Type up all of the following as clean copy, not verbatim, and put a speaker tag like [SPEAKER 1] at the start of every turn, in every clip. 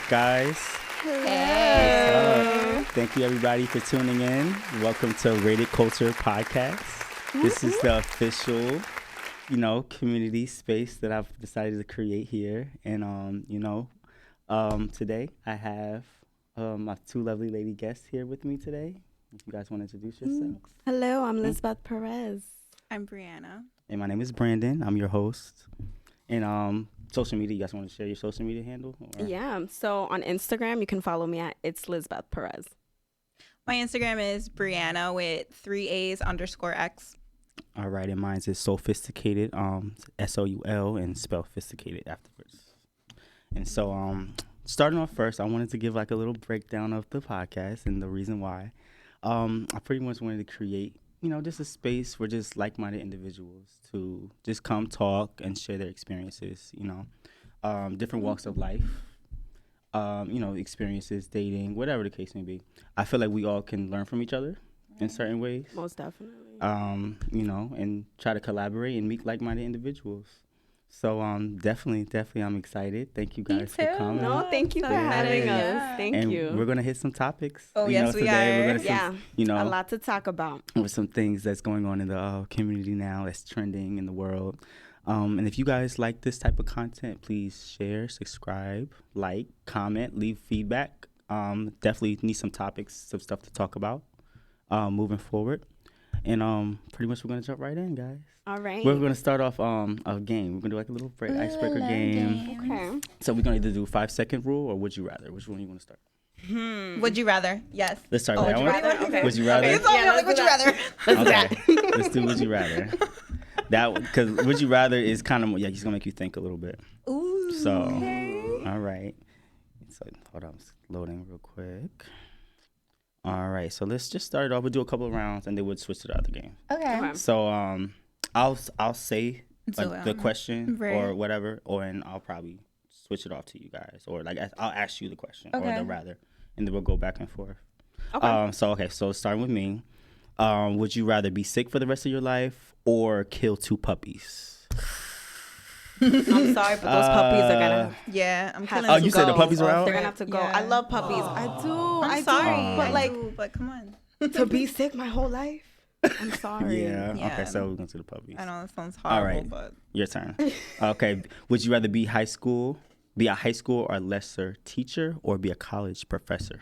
[SPEAKER 1] guys?
[SPEAKER 2] Hello.
[SPEAKER 1] Thank you, everybody, for tuning in. Welcome to Rated Culture Podcast. This is the official, community space that I've decided to create here. And, today I have my two lovely lady guests here with me today. If you guys want to introduce yourselves.
[SPEAKER 2] Hello, I'm Elizabeth Perez.
[SPEAKER 3] I'm Brianna.
[SPEAKER 1] And my name is Brandon. I'm your host. And social media, you guys want to share your social media handle? Or?
[SPEAKER 2] Yeah, so on Instagram, you can follow me at It's Lizbeth Perez.
[SPEAKER 3] My Instagram is Brianna with 3 A's_X.
[SPEAKER 1] All right, and mine is Sophisticated, SOUL, and spell Sophisticated afterwards. And so, starting off first, I wanted to give like a little breakdown of the podcast and the reason why. I pretty much wanted to create, just a space for just like-minded individuals to just come talk and share their experiences, different walks of life, experiences, dating, whatever the case may be. I feel like we all can learn from each other in certain ways.
[SPEAKER 2] Most definitely.
[SPEAKER 1] And try to collaborate and meet like-minded individuals. So definitely I'm excited. Thank you guys for coming.
[SPEAKER 2] No, thank you for having us. Thank you.
[SPEAKER 1] And we're gonna hit some topics.
[SPEAKER 3] Oh, yes, we
[SPEAKER 1] today.
[SPEAKER 3] are.
[SPEAKER 1] We're gonna see,
[SPEAKER 2] a lot to talk about.
[SPEAKER 1] With some things that's going on in the community now that's trending in the world. And if you guys like this type of content, please share, subscribe, like, comment, leave feedback. Definitely need some topics, some stuff to talk about moving forward. And pretty much we're going to jump right in, guys.
[SPEAKER 2] All right.
[SPEAKER 1] We're going to start off a game. We're going to do like a little icebreaker game.
[SPEAKER 2] Okay.
[SPEAKER 1] So we're going to either do 5-second rule or would you rather? Which one do you want to start?
[SPEAKER 3] Would you rather? Yes.
[SPEAKER 1] Let's start
[SPEAKER 3] would
[SPEAKER 1] that
[SPEAKER 3] you
[SPEAKER 1] one.
[SPEAKER 3] rather? Okay.
[SPEAKER 1] Would you rather?
[SPEAKER 3] Okay, would you rather?
[SPEAKER 1] Okay. Let's do would you rather. That because would you rather is kind of he's gonna make you think a little bit.
[SPEAKER 3] Ooh.
[SPEAKER 1] So
[SPEAKER 3] Okay.
[SPEAKER 1] all right. So hold on, it's loading real quick. All right, so let's just start it off. We'll do a couple of rounds and then we'll switch to the other game.
[SPEAKER 3] Okay.
[SPEAKER 1] So I'll say the question
[SPEAKER 3] right.
[SPEAKER 1] or whatever, and I'll probably switch it off to you guys, or like I'll ask you the question or the rather, and then we'll go back and forth.
[SPEAKER 2] Okay.
[SPEAKER 1] So starting with me, would you rather be sick for the rest of your life or kill 2 puppies?
[SPEAKER 2] I'm sorry, but those puppies are gonna.
[SPEAKER 3] Yeah, I'm killing.
[SPEAKER 1] Oh, you said the puppies were out?
[SPEAKER 2] They're gonna have to go.
[SPEAKER 3] Yeah.
[SPEAKER 2] I love puppies. I do.
[SPEAKER 3] I'm sorry,
[SPEAKER 2] but
[SPEAKER 3] but come on.
[SPEAKER 2] to be sick my whole life. I'm sorry.
[SPEAKER 1] Yeah.
[SPEAKER 3] Yeah.
[SPEAKER 1] Okay, so we're going to the puppies.
[SPEAKER 3] I know that sounds horrible,
[SPEAKER 1] All right.
[SPEAKER 3] but
[SPEAKER 1] Your turn. Okay. Would you rather be a high school or lesser teacher, or be a college professor?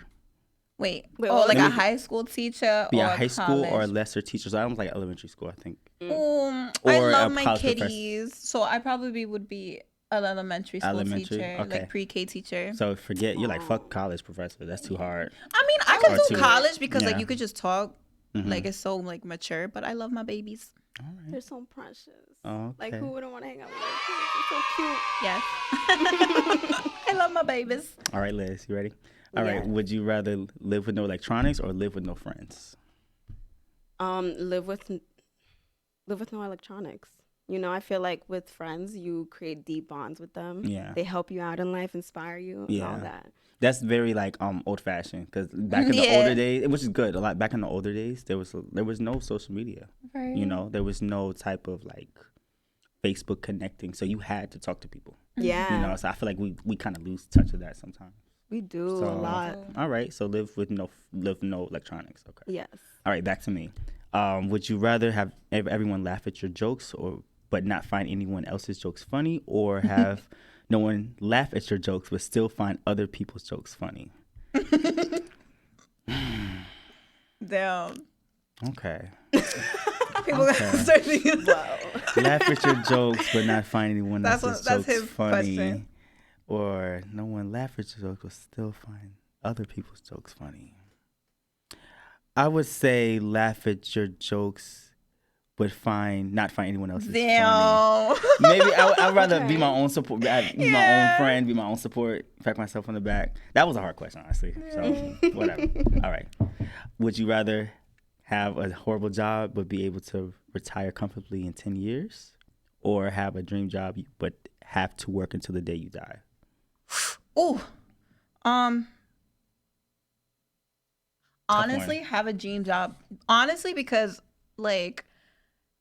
[SPEAKER 3] wait.
[SPEAKER 2] Wait,
[SPEAKER 3] Oh,
[SPEAKER 2] what?
[SPEAKER 3] like a high school teacher
[SPEAKER 1] Be
[SPEAKER 3] or
[SPEAKER 1] a high school or a
[SPEAKER 3] college?
[SPEAKER 1] lesser teacher. So I almost like elementary school, I think.
[SPEAKER 3] I
[SPEAKER 1] Or
[SPEAKER 3] love
[SPEAKER 1] a
[SPEAKER 3] my
[SPEAKER 1] college professor.
[SPEAKER 3] kiddies, so I probably would be an elementary school
[SPEAKER 1] Elementary,
[SPEAKER 3] teacher,
[SPEAKER 1] okay.
[SPEAKER 3] like pre-K teacher.
[SPEAKER 1] So forget you're like fuck college professor. That's too hard.
[SPEAKER 3] I mean, I could
[SPEAKER 1] Or
[SPEAKER 3] do
[SPEAKER 1] two.
[SPEAKER 3] college because
[SPEAKER 1] Yeah.
[SPEAKER 3] like you could just talk,
[SPEAKER 1] Mhm.
[SPEAKER 3] like it's so like mature. But I love my babies.
[SPEAKER 1] All right.
[SPEAKER 2] They're so precious.
[SPEAKER 1] Okay.
[SPEAKER 2] Like who wouldn't want to hang out with their kids? They're so cute.
[SPEAKER 3] Yes, I love my babies.
[SPEAKER 1] All right, Liz, you ready? All right.
[SPEAKER 2] Yeah.
[SPEAKER 1] Would you rather live with no electronics or live with no friends?
[SPEAKER 2] Live with no electronics. I feel like with friends, you create deep bonds with them.
[SPEAKER 1] Yeah.
[SPEAKER 2] They help you out in life, inspire you, and all
[SPEAKER 1] Yeah.
[SPEAKER 2] that.
[SPEAKER 1] That's very like old fashioned because back in the
[SPEAKER 3] Yeah.
[SPEAKER 1] older days, which is good. A lot back in the older days, there was no social media.
[SPEAKER 3] Right.
[SPEAKER 1] There was no type of like Facebook connecting, so you had to talk to people.
[SPEAKER 2] Yeah.
[SPEAKER 1] So I feel like we kind of lose touch of that sometimes.
[SPEAKER 2] We do
[SPEAKER 1] So-
[SPEAKER 2] a lot.
[SPEAKER 1] All right, so live no electronics. Okay.
[SPEAKER 2] Yes.
[SPEAKER 1] All right, back to me. Would you rather have everyone laugh at your jokes but not find anyone else's jokes funny, or have no one laugh at your jokes but still find other people's jokes funny?
[SPEAKER 3] Damn.
[SPEAKER 1] Okay.
[SPEAKER 3] People gotta start thinking.
[SPEAKER 1] Laugh at your jokes but not find anyone else's
[SPEAKER 3] That's
[SPEAKER 1] jokes
[SPEAKER 3] his
[SPEAKER 1] funny.
[SPEAKER 3] question.
[SPEAKER 1] Or no one laugh at your jokes but still find other people's jokes funny. I would say laugh at your jokes but not find anyone else's funny.
[SPEAKER 3] Damn.
[SPEAKER 1] Maybe I'd rather be
[SPEAKER 2] Okay.
[SPEAKER 1] my own support, be my own friend, be my own support, pat myself on the back. That was a hard question, honestly. So whatever. All right. Would you rather have a horrible job but be able to retire comfortably in 10 years, or have a dream job but have to work until the day you die?
[SPEAKER 3] Ooh. Honestly,
[SPEAKER 1] one.
[SPEAKER 3] have a dream job. Honestly, because like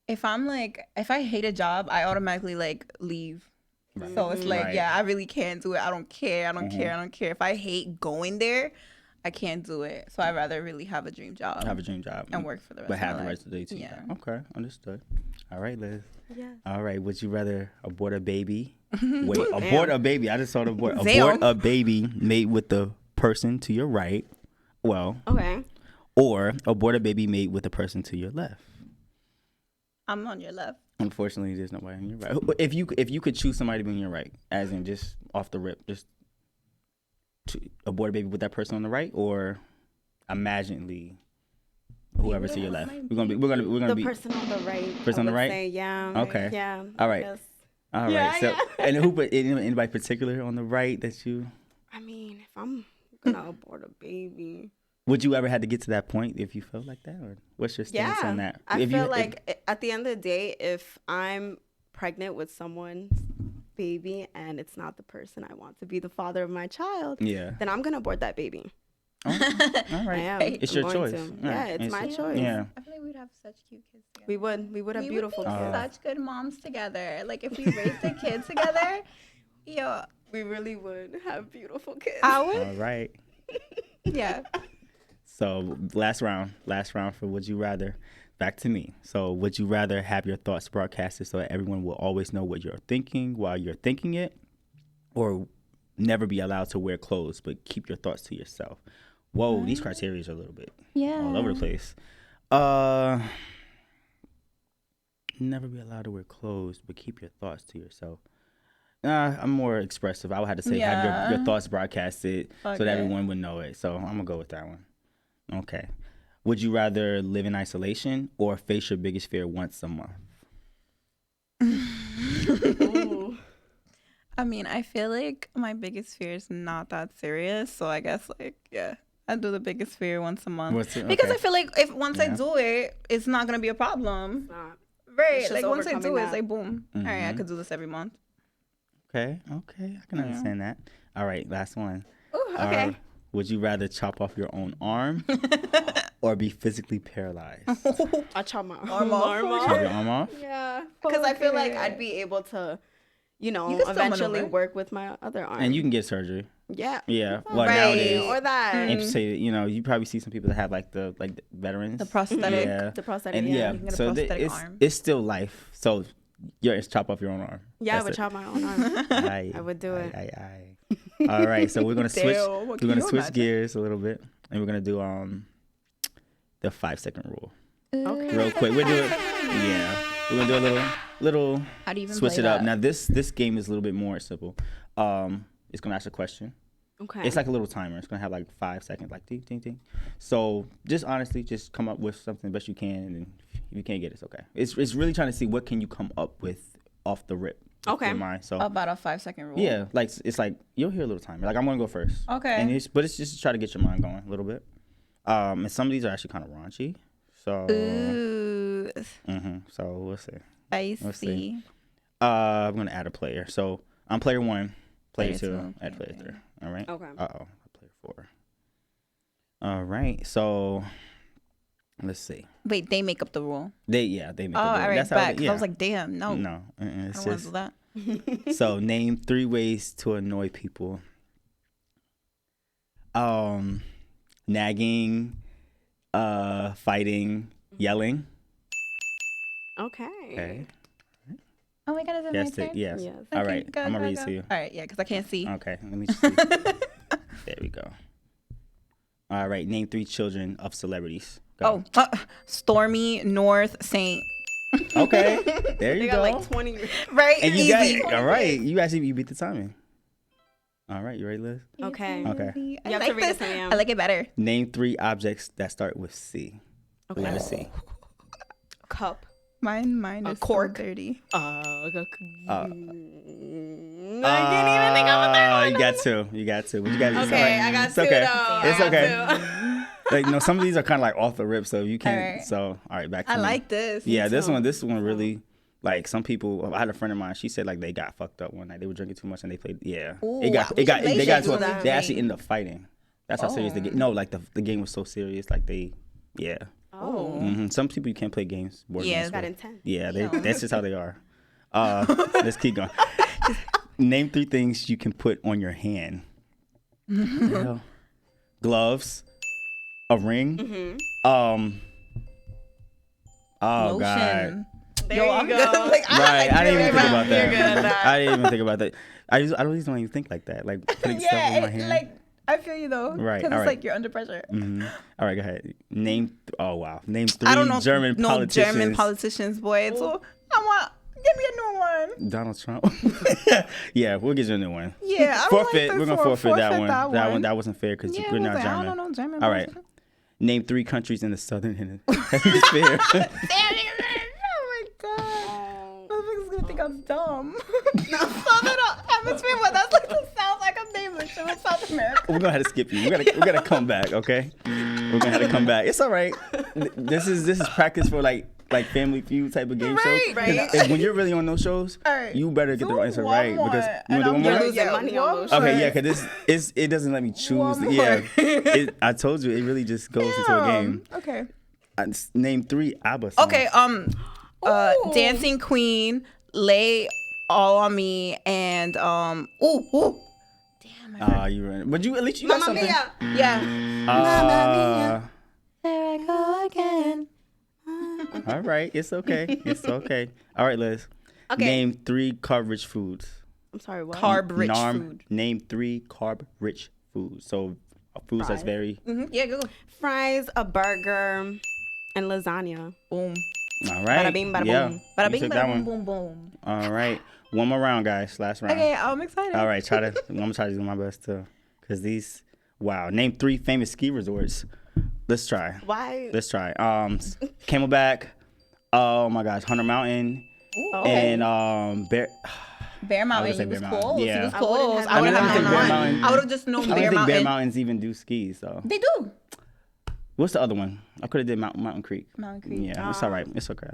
[SPEAKER 3] if I hate a job, I automatically like leave. So it's like,
[SPEAKER 1] Right.
[SPEAKER 3] yeah, I really can't do it. I don't care. I don't
[SPEAKER 1] Mm-hmm.
[SPEAKER 3] care. I don't care. If I hate going there, I can't do it. So I'd rather really have a dream job
[SPEAKER 1] Have a dream job
[SPEAKER 3] and work for the rest
[SPEAKER 1] but
[SPEAKER 3] of
[SPEAKER 1] have
[SPEAKER 3] my
[SPEAKER 1] the
[SPEAKER 3] life.
[SPEAKER 1] rest of the day to
[SPEAKER 3] Yeah.
[SPEAKER 1] yourself. Okay, understood. All right, Liz.
[SPEAKER 2] Yes.
[SPEAKER 1] All right, would you rather abort a baby? Wait, abort a baby. I just saw the abort.
[SPEAKER 3] Damn.
[SPEAKER 1] Abort a baby made with the person to your right. Well,
[SPEAKER 2] Okay.
[SPEAKER 1] or abort a baby made with the person to your left.
[SPEAKER 3] I'm on your left.
[SPEAKER 1] Unfortunately, there's nobody on your right. If you could choose somebody to be on your right, as in just off the rip, just to abort a baby with that person on the right, or imaginally whoever's to your left. We're gonna
[SPEAKER 2] The
[SPEAKER 1] be
[SPEAKER 2] person on the right.
[SPEAKER 1] Person on the
[SPEAKER 2] I would
[SPEAKER 1] right?
[SPEAKER 2] Say, yeah.
[SPEAKER 1] Okay.
[SPEAKER 2] Yeah.
[SPEAKER 1] All right.
[SPEAKER 2] Yes.
[SPEAKER 1] all right.
[SPEAKER 2] Yeah,
[SPEAKER 1] So
[SPEAKER 2] yeah.
[SPEAKER 1] and who put anybody particular on the right that you
[SPEAKER 2] I mean, if I'm gonna abort a baby.
[SPEAKER 1] would you ever had to get to that point if you felt like that, or what's your stance
[SPEAKER 2] Yeah.
[SPEAKER 1] on that?
[SPEAKER 2] I feel like at the end of the day, if I'm pregnant with someone's baby and it's not the person I want to be the father of my child,
[SPEAKER 1] yeah.
[SPEAKER 2] then I'm gonna abort that baby.
[SPEAKER 1] All
[SPEAKER 2] I
[SPEAKER 1] right.
[SPEAKER 2] am.
[SPEAKER 1] It's
[SPEAKER 2] I'm
[SPEAKER 1] your
[SPEAKER 2] going
[SPEAKER 1] choice.
[SPEAKER 2] to.
[SPEAKER 1] Yeah,
[SPEAKER 2] Yeah, it's my choice.
[SPEAKER 1] Yeah.
[SPEAKER 3] I feel like we'd have such cute kids together.
[SPEAKER 2] We would have beautiful
[SPEAKER 3] would be
[SPEAKER 2] kids.
[SPEAKER 3] such good moms together. Like if we raised a kid together, yo,
[SPEAKER 2] We really would have beautiful kids.
[SPEAKER 3] I would.
[SPEAKER 1] All right.
[SPEAKER 3] Yeah.
[SPEAKER 1] So last round for would you rather. Back to me. So would you rather have your thoughts broadcasted so that everyone will always know what you're thinking while you're thinking it, or never be allowed to wear clothes but keep your thoughts to yourself? Whoa, these criteria are a little bit all over the place. Never be allowed to wear clothes but keep your thoughts to yourself. I'm more expressive. I would have to say have your thoughts broadcasted so that everyone would know it. So I'm gonna go with that one. Okay. Would you rather live in isolation or face your biggest fear once a month?
[SPEAKER 2] Ooh.
[SPEAKER 3] I mean, I feel like my biggest fear is not that serious. So I guess like, yeah, I do the biggest fear once a month. Because I feel like if once I do it, it's not going to be a problem.
[SPEAKER 2] Not.
[SPEAKER 3] Right.
[SPEAKER 2] It's
[SPEAKER 3] Like
[SPEAKER 2] just
[SPEAKER 3] once I do
[SPEAKER 2] overcoming
[SPEAKER 3] it, it's
[SPEAKER 2] that.
[SPEAKER 3] like, boom. All right, I could do this every month.
[SPEAKER 1] Okay, I can understand that. All right, last one.
[SPEAKER 2] Ooh, okay.
[SPEAKER 1] Would you rather chop off your own arm or be physically paralyzed?
[SPEAKER 2] I chop my
[SPEAKER 3] Arm
[SPEAKER 2] arm
[SPEAKER 3] off.
[SPEAKER 1] Chop your arm off?
[SPEAKER 2] Yeah, because I feel like
[SPEAKER 3] Okay.
[SPEAKER 2] I'd be able to,
[SPEAKER 3] You can still
[SPEAKER 2] eventually
[SPEAKER 3] maneuver.
[SPEAKER 2] work with my other arm.
[SPEAKER 1] And you can get surgery.
[SPEAKER 2] yeah.
[SPEAKER 1] Yeah. Well,
[SPEAKER 3] Right.
[SPEAKER 1] nowadays,
[SPEAKER 2] Or that.
[SPEAKER 1] amputated, you probably see some people that have like the veterans.
[SPEAKER 3] The prosthetic.
[SPEAKER 1] Yeah.
[SPEAKER 2] The prosthetic.
[SPEAKER 1] And
[SPEAKER 2] yeah.
[SPEAKER 1] yeah,
[SPEAKER 3] You can get a
[SPEAKER 1] so
[SPEAKER 3] prosthetic
[SPEAKER 1] it's
[SPEAKER 3] arm.
[SPEAKER 1] it's still life. So it's chop off your own arm.
[SPEAKER 2] Yeah, I
[SPEAKER 1] That's
[SPEAKER 2] would
[SPEAKER 1] it.
[SPEAKER 2] chop my own arm.
[SPEAKER 1] Aye,
[SPEAKER 2] I would do it.
[SPEAKER 1] Aye. All right, so we're gonna switch.
[SPEAKER 3] Damn,
[SPEAKER 1] We're
[SPEAKER 3] can
[SPEAKER 1] gonna
[SPEAKER 3] you
[SPEAKER 1] switch
[SPEAKER 3] imagine?
[SPEAKER 1] gears a little bit, and we're gonna do the 5-second rule.
[SPEAKER 2] Okay.
[SPEAKER 1] Real quick, we're doing we're gonna do a little
[SPEAKER 3] How do you even
[SPEAKER 1] switch
[SPEAKER 3] play
[SPEAKER 1] it up.
[SPEAKER 3] that?
[SPEAKER 1] Now this game is a little bit more simple. It's gonna ask a question.
[SPEAKER 2] Okay.
[SPEAKER 1] It's like a little timer. It's gonna have like 5 seconds, like ding, ding, ding. So just honestly, just come up with something the best you can, and if you can't get it, it's okay. It's really trying to see what can you come up with off the rip.
[SPEAKER 2] Okay.
[SPEAKER 1] In mind. So
[SPEAKER 3] About a 5-second rule.
[SPEAKER 1] yeah, like it's like you'll hear a little timer. Like I'm gonna go first.
[SPEAKER 3] Okay.
[SPEAKER 1] And it's just to try to get your mind going a little bit. And some of these are actually kind of raunchy. So
[SPEAKER 3] Ooh,
[SPEAKER 1] so we'll see.
[SPEAKER 3] spicy.
[SPEAKER 1] I'm gonna add a player. So I'm player 1, player 2,
[SPEAKER 3] two,
[SPEAKER 1] add player 3. All right.
[SPEAKER 2] Okay.
[SPEAKER 1] Player 4. All right. So let's see.
[SPEAKER 3] Wait, they make up the rule.
[SPEAKER 1] They make
[SPEAKER 3] Oh,
[SPEAKER 1] the rule.
[SPEAKER 3] all right,
[SPEAKER 1] That's how
[SPEAKER 3] back.
[SPEAKER 1] they,
[SPEAKER 3] I was like, damn, no.
[SPEAKER 1] no.
[SPEAKER 3] I
[SPEAKER 1] It's
[SPEAKER 3] don't want to
[SPEAKER 1] just
[SPEAKER 3] do that.
[SPEAKER 1] so name 3 ways to annoy people. Nagging, fighting, yelling.
[SPEAKER 2] Okay.
[SPEAKER 1] Okay.
[SPEAKER 3] Oh my God, is it
[SPEAKER 1] Yes.
[SPEAKER 3] my turn?
[SPEAKER 1] Yes.
[SPEAKER 2] Yes.
[SPEAKER 1] All
[SPEAKER 3] Okay,
[SPEAKER 1] right.
[SPEAKER 3] go,
[SPEAKER 1] I'm gonna
[SPEAKER 3] go,
[SPEAKER 1] read
[SPEAKER 3] go.
[SPEAKER 1] it to you.
[SPEAKER 3] All right, yeah, because I can't see.
[SPEAKER 1] Okay. Let me just see. There we go. All right. Name 3 children of celebrities. Go.
[SPEAKER 3] Oh, Stormy, North, Saint.
[SPEAKER 1] Okay. There you
[SPEAKER 2] They
[SPEAKER 1] go.
[SPEAKER 2] got like 20.
[SPEAKER 3] Right?
[SPEAKER 1] And you
[SPEAKER 3] Easy.
[SPEAKER 1] got it. All right. You beat the timing. All right. You ready, Liz?
[SPEAKER 2] Okay.
[SPEAKER 1] Okay.
[SPEAKER 3] Easy. I
[SPEAKER 2] You have
[SPEAKER 3] like
[SPEAKER 2] to read
[SPEAKER 3] this.
[SPEAKER 2] it to me,
[SPEAKER 3] I like it better.
[SPEAKER 1] Name 3 objects that start with C.
[SPEAKER 2] Okay.
[SPEAKER 1] Letter C.
[SPEAKER 2] Cup.
[SPEAKER 3] Mine
[SPEAKER 2] A
[SPEAKER 3] is
[SPEAKER 2] cork.
[SPEAKER 3] so dirty.
[SPEAKER 2] I can't
[SPEAKER 1] even
[SPEAKER 2] think of a third one.
[SPEAKER 1] You got 2. You got 2. But you got
[SPEAKER 2] Okay, I got
[SPEAKER 1] it's
[SPEAKER 2] 2
[SPEAKER 1] okay.
[SPEAKER 2] though.
[SPEAKER 1] It's
[SPEAKER 2] I got
[SPEAKER 1] okay. Like no, some of these are kind of like off the rip, so you can't.
[SPEAKER 3] All right.
[SPEAKER 1] So all right, back to
[SPEAKER 3] I
[SPEAKER 1] me.
[SPEAKER 3] like this.
[SPEAKER 1] Yeah, this
[SPEAKER 2] too.
[SPEAKER 1] one really. Like some people, I had a friend of mine. She said like they got fucked up one night. They were drinking too much and they played. Yeah,
[SPEAKER 3] Ooh,
[SPEAKER 1] they got
[SPEAKER 3] we should
[SPEAKER 1] they got
[SPEAKER 3] do
[SPEAKER 1] to.
[SPEAKER 3] that.
[SPEAKER 1] They actually ended up fighting. That's how serious the game. No, like the game was so serious. Like they, yeah.
[SPEAKER 2] Oh.
[SPEAKER 1] Some people you can't play games. Board
[SPEAKER 3] Yeah,
[SPEAKER 1] games
[SPEAKER 2] Got
[SPEAKER 1] with.
[SPEAKER 2] intense.
[SPEAKER 1] Yeah, that's just how they are. Let's keep going. Name 3 things you can put on your hand. Gloves, a ring, oh
[SPEAKER 3] Lotion.
[SPEAKER 1] God.
[SPEAKER 2] There you go.
[SPEAKER 3] Like,
[SPEAKER 1] I didn't even think about
[SPEAKER 2] You're good at
[SPEAKER 1] that.
[SPEAKER 2] that.
[SPEAKER 1] I didn't even think about that. I don't even think like that. Like putting stuff in my hand.
[SPEAKER 3] like I feel you though.
[SPEAKER 1] Right,
[SPEAKER 3] Because
[SPEAKER 1] all
[SPEAKER 3] it's
[SPEAKER 1] right.
[SPEAKER 3] like you're under pressure.
[SPEAKER 1] All right, go ahead. Name 3
[SPEAKER 3] I don't know
[SPEAKER 1] German politicians.
[SPEAKER 3] German politicians, boy. So give me a new one.
[SPEAKER 1] Donald Trump. Yeah, we'll get you a new one.
[SPEAKER 3] Yeah, I don't
[SPEAKER 1] Forfeit.
[SPEAKER 3] Like
[SPEAKER 1] We're gonna forfeit that one.
[SPEAKER 3] That one.
[SPEAKER 1] That wasn't fair because we're not
[SPEAKER 3] I
[SPEAKER 1] German.
[SPEAKER 3] don't know German.
[SPEAKER 1] All right. Name 3 countries in the southern hemisphere.
[SPEAKER 3] Oh my god. Motherfuckers gonna think I'm dumb. No, Southern Hemisphere, but that's like the South. Like I'm naming shit with South America.
[SPEAKER 1] We're gonna have to skip you. We're gonna come back, okay? We're gonna have to come back. It's all right. This is practice for like Family Feud type of game show.
[SPEAKER 2] Right.
[SPEAKER 1] When you're really on those shows,
[SPEAKER 3] Right.
[SPEAKER 1] you better get the
[SPEAKER 3] Do
[SPEAKER 1] answer
[SPEAKER 3] one
[SPEAKER 1] right
[SPEAKER 3] more,
[SPEAKER 1] because you
[SPEAKER 3] and
[SPEAKER 1] want to do
[SPEAKER 3] I'm
[SPEAKER 1] one
[SPEAKER 2] You're
[SPEAKER 1] more.
[SPEAKER 2] losing money on those
[SPEAKER 1] Okay,
[SPEAKER 2] shows.
[SPEAKER 1] yeah, because it doesn't let me choose.
[SPEAKER 3] One more.
[SPEAKER 1] Yeah, I told you it really just goes into a game.
[SPEAKER 3] Okay.
[SPEAKER 1] Name 3 ABBA songs.
[SPEAKER 3] Okay. Dancing Queen, Lay All on Me, and Damn.
[SPEAKER 1] You right. But at least you got
[SPEAKER 2] Mamma
[SPEAKER 1] something.
[SPEAKER 2] Mia.
[SPEAKER 3] Yeah. There I go again.
[SPEAKER 1] All right, it's okay. It's okay. All right, Liz.
[SPEAKER 2] Okay.
[SPEAKER 1] Name 3 carb-rich foods.
[SPEAKER 2] I'm sorry, what?
[SPEAKER 3] Carb-rich food.
[SPEAKER 1] Name 3 carb-rich foods. So foods that's
[SPEAKER 2] Fries.
[SPEAKER 1] very.
[SPEAKER 3] Yeah, go.
[SPEAKER 2] Fries, a burger, and lasagna.
[SPEAKER 3] Boom.
[SPEAKER 1] All right.
[SPEAKER 2] Bada bing, bada
[SPEAKER 1] yeah.
[SPEAKER 2] boom.
[SPEAKER 3] Bada
[SPEAKER 1] You
[SPEAKER 3] bing,
[SPEAKER 1] took
[SPEAKER 3] bada
[SPEAKER 1] that
[SPEAKER 3] boom,
[SPEAKER 1] one.
[SPEAKER 3] boom, boom.
[SPEAKER 1] All right. One more round, guys. Last round.
[SPEAKER 3] Okay, I'm excited.
[SPEAKER 1] All right. I'm gonna try to do my best too, because these. Wow. Name 3 famous ski resorts. Let's try.
[SPEAKER 2] Why?
[SPEAKER 1] Let's try. Camelback. Oh my gosh, Hunter Mountain.
[SPEAKER 3] Ooh,
[SPEAKER 1] And Bear.
[SPEAKER 3] Bear Mountain,
[SPEAKER 1] say
[SPEAKER 3] he was
[SPEAKER 1] Bear Mountain.
[SPEAKER 3] close.
[SPEAKER 1] Yeah.
[SPEAKER 3] He was
[SPEAKER 2] I wouldn't
[SPEAKER 3] close.
[SPEAKER 2] have
[SPEAKER 3] I would
[SPEAKER 2] known
[SPEAKER 3] have
[SPEAKER 2] that.
[SPEAKER 3] known
[SPEAKER 1] Bear
[SPEAKER 3] that.
[SPEAKER 1] Mountain.
[SPEAKER 3] I would have just known
[SPEAKER 1] I don't
[SPEAKER 3] Bear
[SPEAKER 1] think Bear
[SPEAKER 3] Mountain.
[SPEAKER 1] Mountains even do skis, so.
[SPEAKER 3] They do.
[SPEAKER 1] What's the other one? I could have did Mountain Creek.
[SPEAKER 3] Mountain Creek.
[SPEAKER 1] Yeah, it's all right. It's okay.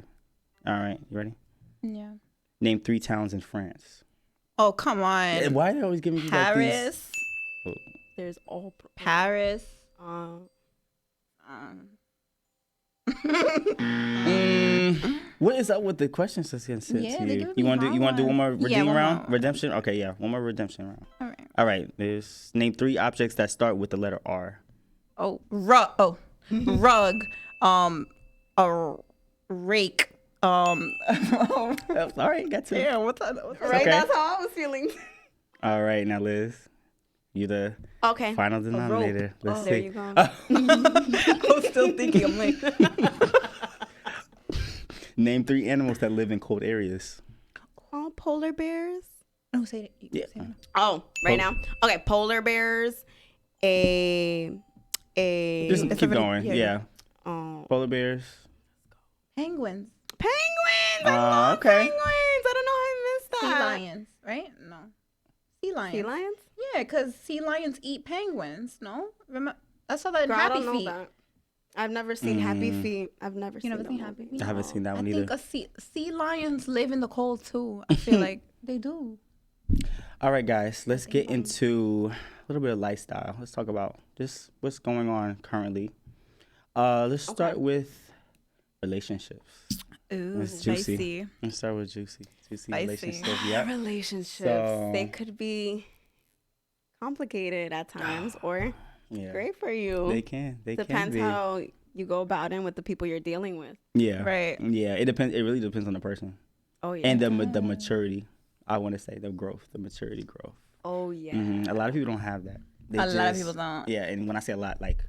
[SPEAKER 1] All right, you ready?
[SPEAKER 3] Yeah.
[SPEAKER 1] Name 3 towns in France.
[SPEAKER 3] Oh, come on.
[SPEAKER 1] Why are they always giving you
[SPEAKER 3] Paris.
[SPEAKER 1] like these?
[SPEAKER 2] There's all.
[SPEAKER 3] Paris.
[SPEAKER 1] What is up with the questions that's getting sent
[SPEAKER 3] Yeah,
[SPEAKER 1] to
[SPEAKER 3] they
[SPEAKER 1] you?
[SPEAKER 3] giving
[SPEAKER 1] You
[SPEAKER 3] me
[SPEAKER 1] want to
[SPEAKER 3] hard
[SPEAKER 1] do one more
[SPEAKER 3] ones. Yeah,
[SPEAKER 1] redeem
[SPEAKER 3] one
[SPEAKER 1] round?
[SPEAKER 3] more.
[SPEAKER 1] Redemption? Okay, yeah, one more redemption round.
[SPEAKER 3] All right.
[SPEAKER 1] All right, there's name 3 objects that start with the letter R.
[SPEAKER 3] Oh, rug. A rake.
[SPEAKER 1] All right, got 2.
[SPEAKER 3] Yeah, what's that?
[SPEAKER 2] Right,
[SPEAKER 1] Okay.
[SPEAKER 2] that's how I was feeling.
[SPEAKER 1] All right, now Liz, you the
[SPEAKER 2] Okay.
[SPEAKER 1] final denominator. Let's
[SPEAKER 2] There
[SPEAKER 1] see.
[SPEAKER 2] you go.
[SPEAKER 3] I was still thinking. I'm like,
[SPEAKER 1] Name 3 animals that live in cold areas.
[SPEAKER 2] Oh, polar bears.
[SPEAKER 3] no, say it.
[SPEAKER 1] Yeah.
[SPEAKER 3] Say it.
[SPEAKER 2] Oh, right now. Okay, polar bears.
[SPEAKER 1] Just keep going. Yeah.
[SPEAKER 2] Oh,
[SPEAKER 1] Polar bears.
[SPEAKER 3] Penguins.
[SPEAKER 2] penguins. I love
[SPEAKER 1] Okay.
[SPEAKER 2] penguins. I don't know how I missed
[SPEAKER 3] Sea
[SPEAKER 2] that.
[SPEAKER 3] lions, right? No. Sea lions.
[SPEAKER 2] Sea lions?
[SPEAKER 3] Yeah, because sea lions eat penguins. No, remember I saw that in
[SPEAKER 2] Girl, I
[SPEAKER 3] Happy
[SPEAKER 2] don't know
[SPEAKER 3] Feet.
[SPEAKER 2] that. I've never seen Happy Feet. I've never
[SPEAKER 3] You
[SPEAKER 2] seen
[SPEAKER 3] never
[SPEAKER 2] that
[SPEAKER 3] seen
[SPEAKER 2] movie.
[SPEAKER 3] Happy Feet?
[SPEAKER 1] I haven't seen that
[SPEAKER 3] I
[SPEAKER 1] one
[SPEAKER 3] think
[SPEAKER 1] either.
[SPEAKER 3] sea lions live in the cold too. I feel like they do.
[SPEAKER 1] All right, guys, let's get into a little bit of lifestyle. Let's talk about just what's going on currently. Let's start with relationships.
[SPEAKER 3] Ooh,
[SPEAKER 1] It's juicy.
[SPEAKER 3] spicy.
[SPEAKER 1] Let's start with juicy
[SPEAKER 3] Spicy.
[SPEAKER 1] relationships. Yeah.
[SPEAKER 2] Relationships.
[SPEAKER 1] So-
[SPEAKER 2] They could be complicated at times or
[SPEAKER 1] Yeah.
[SPEAKER 2] great for you.
[SPEAKER 1] They can. They
[SPEAKER 2] Depends
[SPEAKER 1] can be.
[SPEAKER 2] how you go about it with the people you're dealing with.
[SPEAKER 1] Yeah.
[SPEAKER 3] Right.
[SPEAKER 1] Yeah. It depends. It really depends on the person
[SPEAKER 2] Oh yeah.
[SPEAKER 1] and the maturity. I want to say the growth, the maturity growth.
[SPEAKER 2] oh yeah.
[SPEAKER 1] A lot of people don't have that. They
[SPEAKER 3] A lot of
[SPEAKER 1] just-
[SPEAKER 3] people don't.
[SPEAKER 1] Yeah, and when I say a lot, like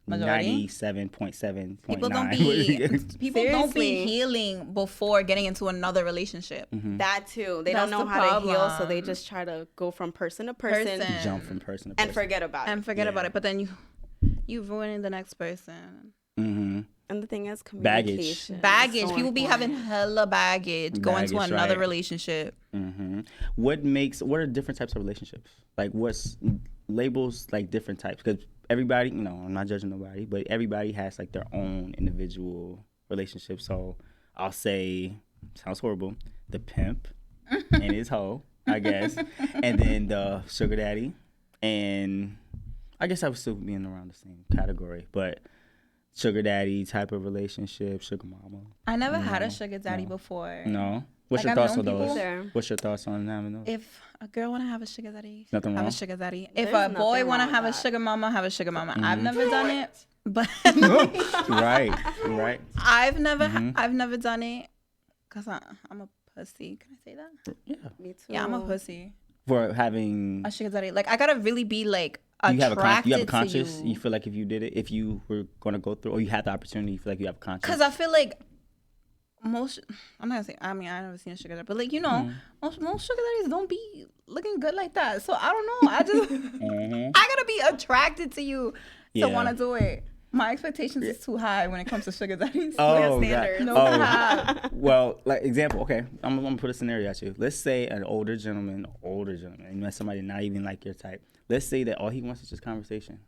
[SPEAKER 3] Majority?
[SPEAKER 1] 97.7.
[SPEAKER 3] People don't be
[SPEAKER 2] Seriously.
[SPEAKER 3] healing before getting into another relationship.
[SPEAKER 2] That too. They
[SPEAKER 3] That's
[SPEAKER 2] don't know
[SPEAKER 3] the
[SPEAKER 2] how to heal, so they
[SPEAKER 3] problem.
[SPEAKER 2] just try to go from person to person,
[SPEAKER 1] jump from person to person
[SPEAKER 2] and forget about it.
[SPEAKER 3] And forget
[SPEAKER 1] Yeah.
[SPEAKER 3] about it. But then you ruining the next person.
[SPEAKER 2] And the thing is,
[SPEAKER 1] Baggage.
[SPEAKER 2] communication. is
[SPEAKER 3] Baggage.
[SPEAKER 2] so
[SPEAKER 3] People be
[SPEAKER 2] important.
[SPEAKER 3] having hella baggage going to
[SPEAKER 1] Baggage,
[SPEAKER 3] another
[SPEAKER 1] right.
[SPEAKER 3] relationship.
[SPEAKER 1] What are different types of relationships? Like what's labels like different types? Because everybody, I'm not judging nobody, but everybody has like their own individual relationship. So I'll say, sounds horrible, the pimp and his hoe, I guess, and then the sugar daddy, and I guess I would still be in around the same category, but sugar daddy type of relationship, sugar mama.
[SPEAKER 3] I never had a sugar daddy before.
[SPEAKER 1] No. What's
[SPEAKER 3] like,
[SPEAKER 1] your
[SPEAKER 3] I've
[SPEAKER 1] thoughts on
[SPEAKER 3] known
[SPEAKER 1] those?
[SPEAKER 2] people-
[SPEAKER 1] What's your thoughts on having those?
[SPEAKER 3] If a girl want to have a sugar daddy,
[SPEAKER 1] Nothing
[SPEAKER 3] have
[SPEAKER 1] wrong?
[SPEAKER 3] a sugar daddy.
[SPEAKER 2] There's
[SPEAKER 3] If a boy
[SPEAKER 2] nothing
[SPEAKER 3] want to
[SPEAKER 2] wrong
[SPEAKER 3] have a
[SPEAKER 2] with that.
[SPEAKER 3] sugar mama, have a sugar mama.
[SPEAKER 1] Mm-hmm.
[SPEAKER 3] I've never done it, but
[SPEAKER 1] Right.
[SPEAKER 3] I've never
[SPEAKER 1] Mm-hmm.
[SPEAKER 3] done it because I'm a pussy. Can I say that?
[SPEAKER 1] Yeah.
[SPEAKER 2] Me too.
[SPEAKER 3] Yeah, I'm a pussy.
[SPEAKER 1] For having,
[SPEAKER 3] A sugar daddy. Like I gotta really be like
[SPEAKER 1] you have
[SPEAKER 3] attracted
[SPEAKER 1] a conscience.
[SPEAKER 3] to
[SPEAKER 1] You feel like if you did it, if you were going to go through, or you had the opportunity, you feel like you have a conscience.
[SPEAKER 3] Because I feel like most. I'm not gonna say. I mean, I never seen a sugar daddy, but like most sugar daddies don't be looking good like that. So I don't know. I just I gotta be attracted to you to want to do it. My expectations is too high when it comes to sugar daddies.
[SPEAKER 1] Oh,
[SPEAKER 2] standards.
[SPEAKER 3] No
[SPEAKER 1] oh.
[SPEAKER 3] cap.
[SPEAKER 1] Well, like example, okay, I'm gonna put a scenario at you. Let's say an older gentleman, you met somebody not even like your type. Let's say that all he wants is just conversation.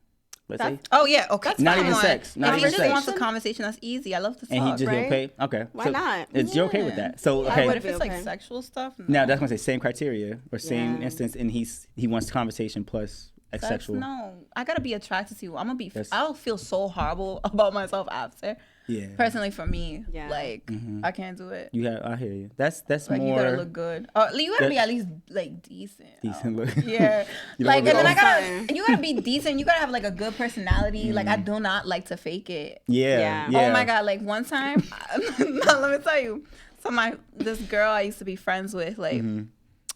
[SPEAKER 1] Let's say,
[SPEAKER 3] Oh yeah, okay.
[SPEAKER 2] That's
[SPEAKER 1] not
[SPEAKER 2] fine.
[SPEAKER 1] even sex, not
[SPEAKER 3] If he
[SPEAKER 1] even
[SPEAKER 3] just
[SPEAKER 1] sex,
[SPEAKER 3] wants a conversation, that's easy. I love to talk.
[SPEAKER 1] and he just he'll
[SPEAKER 2] right?
[SPEAKER 1] pay. Okay,
[SPEAKER 2] Why not?
[SPEAKER 1] You're okay with that? So
[SPEAKER 3] Yeah,
[SPEAKER 1] okay,
[SPEAKER 3] but if it's
[SPEAKER 2] Okay.
[SPEAKER 3] like sexual stuff, no.
[SPEAKER 1] now that's gonna say same criteria or same
[SPEAKER 2] Yeah.
[SPEAKER 1] instance, and he wants conversation plus
[SPEAKER 3] Sex,
[SPEAKER 1] sexual.
[SPEAKER 3] no, I gotta be attracted to you. I'm gonna be.
[SPEAKER 1] That's-
[SPEAKER 3] I'll feel so horrible about myself after.
[SPEAKER 1] Yeah,
[SPEAKER 3] Personally, for me,
[SPEAKER 2] Yeah.
[SPEAKER 3] like I can't do it.
[SPEAKER 1] I hear you. That's
[SPEAKER 3] Like
[SPEAKER 1] more
[SPEAKER 3] you gotta look good. You gotta be at least like decent.
[SPEAKER 1] decent look.
[SPEAKER 3] Yeah,
[SPEAKER 1] You don't
[SPEAKER 3] like and
[SPEAKER 1] wanna
[SPEAKER 3] then
[SPEAKER 1] be
[SPEAKER 3] I
[SPEAKER 1] all-
[SPEAKER 3] gotta. You gotta be decent. You gotta have like a good personality. Like I do not like to fake it.
[SPEAKER 1] Yeah.
[SPEAKER 2] Yeah.
[SPEAKER 3] Oh my god! Like one time, no, let me tell you. So this girl I used to be friends with, like,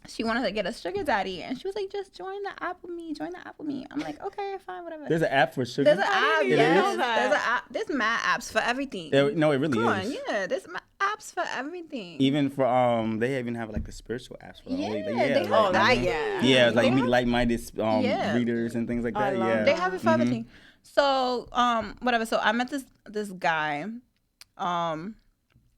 [SPEAKER 3] she wanted to get a sugar daddy, and she was like, "Just join the app with me. Join the app with me." I'm like, "Okay, fine, whatever."
[SPEAKER 1] There's an app for sugar.
[SPEAKER 3] There's an app.
[SPEAKER 1] It
[SPEAKER 3] Yes.
[SPEAKER 1] is?
[SPEAKER 3] There's an app. There's mad apps for everything.
[SPEAKER 1] No, it really
[SPEAKER 3] Come on,
[SPEAKER 1] is.
[SPEAKER 3] yeah. There's apps for everything.
[SPEAKER 1] Even for they even have like the spiritual apps for
[SPEAKER 3] Yeah,
[SPEAKER 1] like,
[SPEAKER 3] they have-
[SPEAKER 2] Oh, that,
[SPEAKER 1] mhm.
[SPEAKER 2] yeah.
[SPEAKER 1] Yeah, like
[SPEAKER 3] They
[SPEAKER 1] meet
[SPEAKER 3] have-
[SPEAKER 1] like-minded
[SPEAKER 3] Yeah.
[SPEAKER 1] readers and things like
[SPEAKER 2] I
[SPEAKER 1] that.
[SPEAKER 2] love
[SPEAKER 1] Yeah,
[SPEAKER 3] They have it for everything. So, whatever. So I met this guy,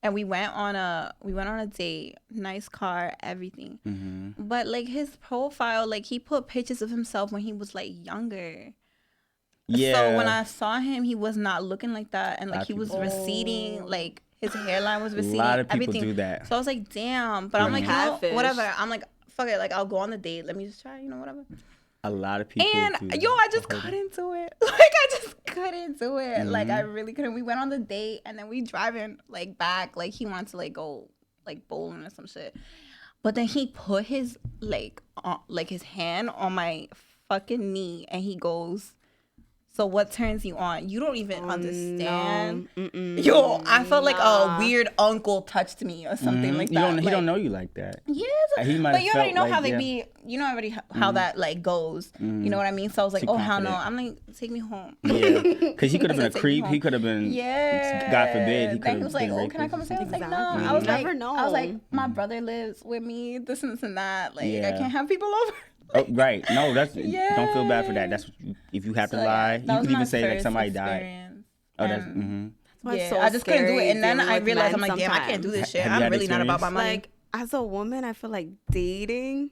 [SPEAKER 3] and we went on a date. Nice car, everything.
[SPEAKER 1] Mm-hmm.
[SPEAKER 3] But like his profile, like he put pictures of himself when he was like younger.
[SPEAKER 1] Yeah.
[SPEAKER 3] So when I saw him, he was not looking like that, and
[SPEAKER 1] A lot
[SPEAKER 3] like
[SPEAKER 1] of
[SPEAKER 3] he was
[SPEAKER 1] people do.
[SPEAKER 3] receding, like his hairline was
[SPEAKER 1] A
[SPEAKER 3] receding.
[SPEAKER 1] lot of people
[SPEAKER 3] everything.
[SPEAKER 1] do that.
[SPEAKER 3] So I was like, damn. But I'm like,
[SPEAKER 2] Catfish.
[SPEAKER 3] whatever. I'm like, fuck it. Like I'll go on the date. Let me just try. Whatever.
[SPEAKER 1] A lot of people. do
[SPEAKER 3] And
[SPEAKER 1] that.
[SPEAKER 3] I just couldn't do it. Like I just couldn't do it. Like I really couldn't. We went on the date and then we driving like back. Like he wanted to like go like bowling or some shit. But then he put his like his hand on my fucking knee and he goes, "So what turns you on?" You don't even understand.
[SPEAKER 2] No.
[SPEAKER 3] Yo, I felt like a weird uncle touched me or something like that.
[SPEAKER 1] He don't know you like that.
[SPEAKER 3] Yes,
[SPEAKER 1] He might
[SPEAKER 3] but
[SPEAKER 1] have
[SPEAKER 3] you already
[SPEAKER 1] felt
[SPEAKER 3] know
[SPEAKER 1] like,
[SPEAKER 3] how they
[SPEAKER 1] yeah.
[SPEAKER 3] be. You know already how that like goes. You know what I mean? So I was like,
[SPEAKER 1] Too
[SPEAKER 3] oh hell no!
[SPEAKER 1] confident.
[SPEAKER 3] I'm like, take me home.
[SPEAKER 1] Yeah, because he could have been a
[SPEAKER 3] Take me
[SPEAKER 1] creep.
[SPEAKER 3] home.
[SPEAKER 1] He could have been.
[SPEAKER 3] Yeah.
[SPEAKER 1] God forbid, he could
[SPEAKER 3] Then
[SPEAKER 1] have
[SPEAKER 3] he was like,
[SPEAKER 1] been
[SPEAKER 3] oh,
[SPEAKER 1] raped
[SPEAKER 3] can I
[SPEAKER 1] or
[SPEAKER 3] come and stay? I was like, no.
[SPEAKER 2] Exactly.
[SPEAKER 3] I was
[SPEAKER 2] You
[SPEAKER 3] like,
[SPEAKER 2] never know.
[SPEAKER 3] I was like, my brother lives with me. This and that. Like, I
[SPEAKER 1] Yeah.
[SPEAKER 3] can't have people over.
[SPEAKER 1] Oh, right. No, don't feel bad for that. That's what if you have to
[SPEAKER 3] So,
[SPEAKER 1] lie.
[SPEAKER 3] yeah,
[SPEAKER 1] You
[SPEAKER 3] that was
[SPEAKER 1] could even
[SPEAKER 3] my
[SPEAKER 1] say like
[SPEAKER 3] first
[SPEAKER 1] somebody died.
[SPEAKER 3] experience.
[SPEAKER 1] Oh, that's.
[SPEAKER 3] And-
[SPEAKER 1] Mm-hmm.
[SPEAKER 2] Why it's
[SPEAKER 3] Yeah,
[SPEAKER 2] so
[SPEAKER 3] I just couldn't do it.
[SPEAKER 2] scary
[SPEAKER 3] And then
[SPEAKER 2] dealing
[SPEAKER 3] I
[SPEAKER 2] with
[SPEAKER 3] realized, I'm
[SPEAKER 2] men
[SPEAKER 3] like, damn, I can't do
[SPEAKER 2] sometimes.
[SPEAKER 3] this shit.
[SPEAKER 1] Have you
[SPEAKER 3] I'm
[SPEAKER 1] had
[SPEAKER 3] really not about my
[SPEAKER 1] experience?
[SPEAKER 3] money.
[SPEAKER 2] Like as a woman, I feel like dating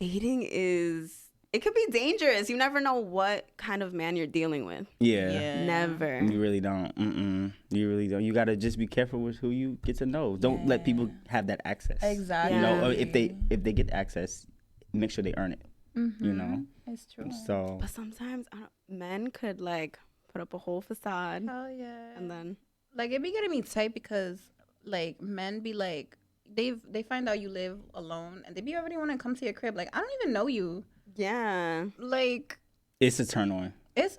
[SPEAKER 2] is it could be dangerous. You never know what kind of man you're dealing with.
[SPEAKER 1] Yeah.
[SPEAKER 2] Never.
[SPEAKER 1] You really don't. You really don't. You gotta just be careful with who you get to know. Don't let people have that access.
[SPEAKER 3] Exactly.
[SPEAKER 1] You know, or if they get access, make sure they earn it. You know.
[SPEAKER 3] It's true.
[SPEAKER 1] So.
[SPEAKER 2] But sometimes men could like put up a whole facade
[SPEAKER 3] Hell yeah.
[SPEAKER 2] and then
[SPEAKER 3] Like it be getting me tight because like men be like they find out you live alone and they be already want to come to your crib. Like I don't even know you.
[SPEAKER 2] yeah.
[SPEAKER 3] Like
[SPEAKER 1] It's a turn on.
[SPEAKER 3] it's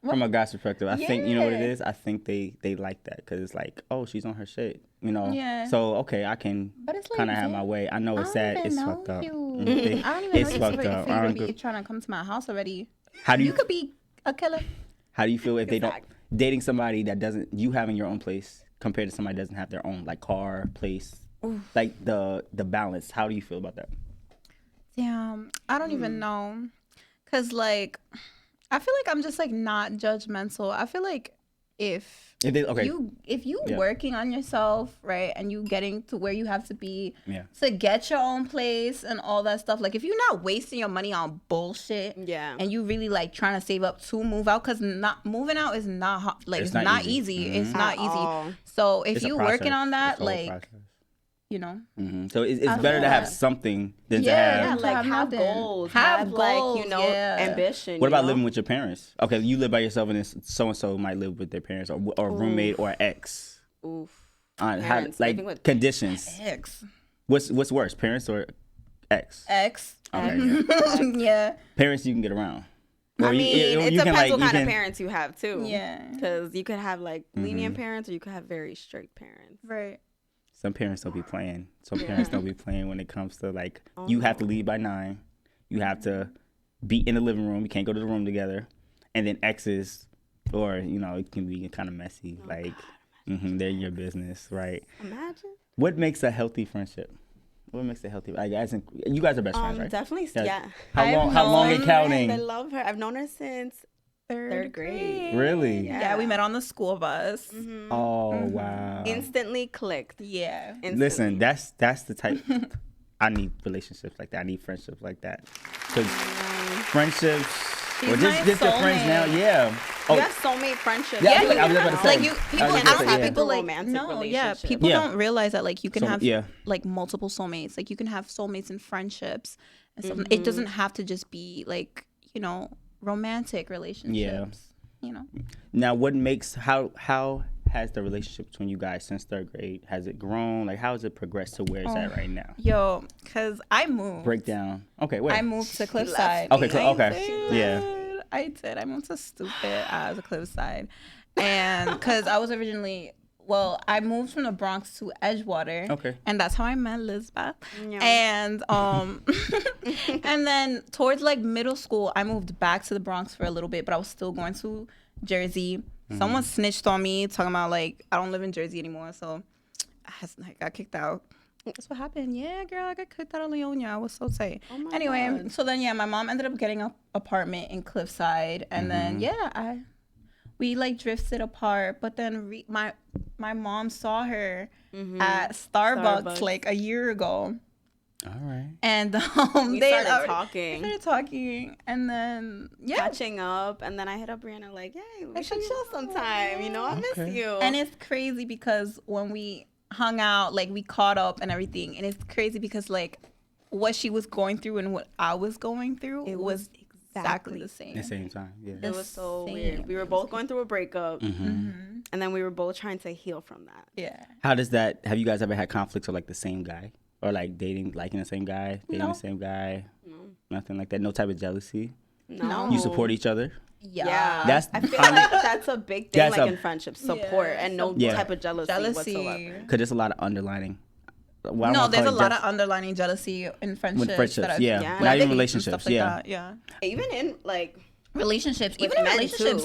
[SPEAKER 1] From a guy's perspective, I think you know what it
[SPEAKER 3] Yeah.
[SPEAKER 1] is. I think they like that because it's like, oh, she's on her shit, you know.
[SPEAKER 3] Yeah.
[SPEAKER 1] So okay, I can
[SPEAKER 3] But it's like,
[SPEAKER 1] kind of have
[SPEAKER 3] damn,
[SPEAKER 1] my way. I know
[SPEAKER 3] I
[SPEAKER 1] it's
[SPEAKER 3] don't
[SPEAKER 1] sad.
[SPEAKER 3] even
[SPEAKER 1] It's
[SPEAKER 3] know
[SPEAKER 1] fucked up.
[SPEAKER 3] you.
[SPEAKER 1] Mhm.
[SPEAKER 3] I don't even
[SPEAKER 1] It's
[SPEAKER 3] know
[SPEAKER 1] fucked
[SPEAKER 3] you
[SPEAKER 1] up.
[SPEAKER 3] for
[SPEAKER 1] I
[SPEAKER 3] you
[SPEAKER 1] don't
[SPEAKER 3] to be
[SPEAKER 1] go-
[SPEAKER 3] trying to come to my house already.
[SPEAKER 1] How do
[SPEAKER 3] You
[SPEAKER 1] you
[SPEAKER 3] could be a killer.
[SPEAKER 1] how do you feel if they don't
[SPEAKER 2] Exact.
[SPEAKER 1] dating somebody that doesn't you having your own place compared to somebody that doesn't have their own like car place, like the balance? How do you feel about that?
[SPEAKER 3] Damn, I don't even know. Cause like I feel like I'm just like not judgmental. I feel like if you
[SPEAKER 1] Yeah.
[SPEAKER 3] working on yourself, right, and you getting to where you have to be
[SPEAKER 1] Yeah.
[SPEAKER 3] to get your own place and all that stuff, like if you're not wasting your money on bullshit,
[SPEAKER 2] Yeah.
[SPEAKER 3] and you really like trying to save up to move out, because not moving out is not hard, like it's not easy. It's not
[SPEAKER 2] At
[SPEAKER 3] easy.
[SPEAKER 2] all.
[SPEAKER 3] So if
[SPEAKER 1] It's a
[SPEAKER 3] you working
[SPEAKER 1] process.
[SPEAKER 3] on that,
[SPEAKER 1] It's a whole
[SPEAKER 3] like
[SPEAKER 1] process.
[SPEAKER 3] you know,
[SPEAKER 1] So it's
[SPEAKER 3] I
[SPEAKER 1] better
[SPEAKER 3] feel
[SPEAKER 1] to have
[SPEAKER 3] that.
[SPEAKER 1] something than to
[SPEAKER 3] Yeah,
[SPEAKER 1] have.
[SPEAKER 3] to
[SPEAKER 2] like
[SPEAKER 3] have
[SPEAKER 2] have
[SPEAKER 3] nothing.
[SPEAKER 2] goals.
[SPEAKER 3] Have
[SPEAKER 2] like,
[SPEAKER 3] goals, yeah.
[SPEAKER 2] ambition.
[SPEAKER 1] What
[SPEAKER 2] you
[SPEAKER 1] about
[SPEAKER 2] know?
[SPEAKER 1] living with your parents? Okay, you live by yourself, and so and so might live with their parents, or a roommate, or an ex.
[SPEAKER 2] Oof.
[SPEAKER 1] on
[SPEAKER 2] Parents,
[SPEAKER 1] how
[SPEAKER 2] living with
[SPEAKER 1] conditions.
[SPEAKER 3] Ex.
[SPEAKER 1] What's worse, parents or ex?
[SPEAKER 3] Ex.
[SPEAKER 1] Okay, yeah.
[SPEAKER 3] Yeah.
[SPEAKER 1] Parents you can get around.
[SPEAKER 2] I mean, it
[SPEAKER 1] you can,
[SPEAKER 2] depends what
[SPEAKER 1] you
[SPEAKER 2] kind
[SPEAKER 1] can-
[SPEAKER 2] of parents you have too.
[SPEAKER 3] Yeah.
[SPEAKER 2] Because you could have like lenient parents, or you could have very strict parents.
[SPEAKER 3] Right.
[SPEAKER 1] Some parents don't be playing. Some parents don't be playing when it comes to like you have to leave by 9. You have to be in the living room. You can't go to the room together. And then exes, or it can be kind of messy. They're your business, right?
[SPEAKER 2] Imagine.
[SPEAKER 1] What makes a healthy friendship? What makes it healthy? You guys are best friends, right?
[SPEAKER 2] Definitely, yeah.
[SPEAKER 1] How long in counting?
[SPEAKER 2] I love her. I've known her since third grade.
[SPEAKER 1] Really?
[SPEAKER 3] Yeah, we met on the school bus.
[SPEAKER 1] Oh wow!
[SPEAKER 2] Instantly clicked.
[SPEAKER 3] Yeah.
[SPEAKER 2] Instantly.
[SPEAKER 1] Listen, that's the type. I need relationships like that. I need friendships like that. Because friendships, or just your friends now, yeah.
[SPEAKER 2] You have soulmate friendships.
[SPEAKER 1] Yeah, I was about to say.
[SPEAKER 3] Like people, I don't think people like
[SPEAKER 2] romantic
[SPEAKER 3] people
[SPEAKER 1] Yeah.
[SPEAKER 3] don't realize that like you can have
[SPEAKER 1] yeah.
[SPEAKER 3] like multiple soulmates. Like you can have soulmates in friendships and stuff. It doesn't have to just be like romantic relationships.
[SPEAKER 1] Now, what makes how has the relationship between you guys since third grade? Has it grown? Like, how has it progressed to where it's at right now?
[SPEAKER 3] Yo, cause I moved.
[SPEAKER 1] Breakdown. Okay, wait.
[SPEAKER 3] I moved to Cliffside.
[SPEAKER 1] Okay, okay, yeah.
[SPEAKER 3] I did. I moved to stupid ass Cliffside, and cause I was originally. Well, I moved from the Bronx to Edgewater.
[SPEAKER 1] Okay.
[SPEAKER 3] And that's how I met Elizabeth.
[SPEAKER 2] Yeah.
[SPEAKER 3] And and then towards like middle school, I moved back to the Bronx for a little bit, but I was still going to Jersey. Someone snitched on me, talking about like I don't live in Jersey anymore, so I got kicked out. That's what happened. Yeah, girl, I got kicked out of Leonia. I was so tight.
[SPEAKER 2] Oh my
[SPEAKER 3] anyway,
[SPEAKER 2] God.
[SPEAKER 3] so then my mom ended up getting an apartment in Cliffside, and then we like drifted apart. But then my mom saw her at Starbucks like a year ago.
[SPEAKER 1] All right.
[SPEAKER 3] And they
[SPEAKER 2] started talking.
[SPEAKER 3] We started talking, and then
[SPEAKER 2] catching up, and then I hit up Brianna like, "Hey, we should chill sometime. I miss you."
[SPEAKER 3] And it's crazy because when we hung out, like we caught up and everything, and it's crazy because like what she was going through and what I was going through, it was exactly the same.
[SPEAKER 1] At the same time, yeah.
[SPEAKER 2] It was so weird. We were both going through a breakup, and then we were both trying to heal from that.
[SPEAKER 3] Yeah.
[SPEAKER 1] How does that? Have you guys ever had conflicts with like the same guy, or like liking the same guy, dating the same guy? No. Nothing like that. No type of jealousy.
[SPEAKER 2] No.
[SPEAKER 1] You support each other.
[SPEAKER 2] Yeah.
[SPEAKER 1] I
[SPEAKER 2] feel like that's a big thing, like in friendships, support and no type of jealousy whatsoever.
[SPEAKER 1] Because there's a lot of underlining.
[SPEAKER 3] There's a lot of underlining jealousy in friendships. Not
[SPEAKER 1] even relationships.
[SPEAKER 3] Yeah.
[SPEAKER 2] Even in like
[SPEAKER 3] relationships,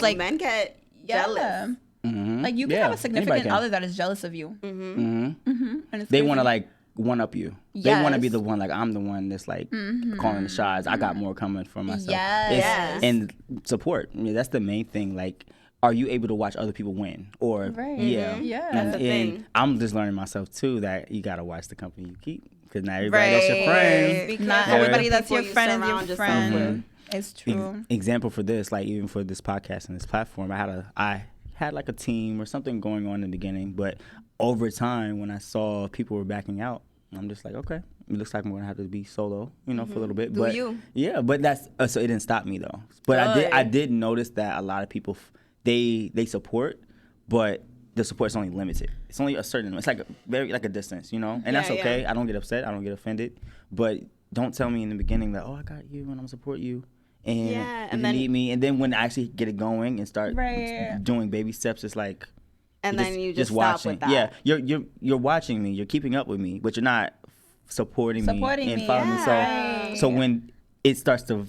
[SPEAKER 2] like men get jealous.
[SPEAKER 1] Mm-hmm.
[SPEAKER 3] Like you can have a significant other that is jealous of you.
[SPEAKER 2] Mm-hmm.
[SPEAKER 3] And
[SPEAKER 1] they want to like one up you. They want to be the one, like I'm the one that's like calling the shots. I got more coming for myself. And support. I mean, that's the main thing. Like, are you able to watch other people win? Or
[SPEAKER 2] That's the thing.
[SPEAKER 1] I'm just learning myself too that you gotta watch the company you keep, because not everybody that's your friend.
[SPEAKER 3] Not everybody that's your friend is your friend. It's true.
[SPEAKER 1] Example for this, like even for this podcast and this platform, I had like a team or something going on in the beginning, but over time when I saw people were backing out, I'm just like, okay, it looks like I'm gonna have to be solo, for a little bit. But that's so it didn't stop me though. But I did notice that a lot of people they support, but the support's only limited. It's only a certain. It's like a distance, and that's okay. Yeah. I don't get upset. I don't get offended. But don't tell me in the beginning that I got you and I'm gonna support you. And if you need me, and then when I actually get it going and start doing baby steps, it's like,
[SPEAKER 2] and then you just stop
[SPEAKER 1] watching.
[SPEAKER 2] With that.
[SPEAKER 1] Yeah, you're watching me, you're keeping up with me, but you're not supporting me and following me. So when it starts to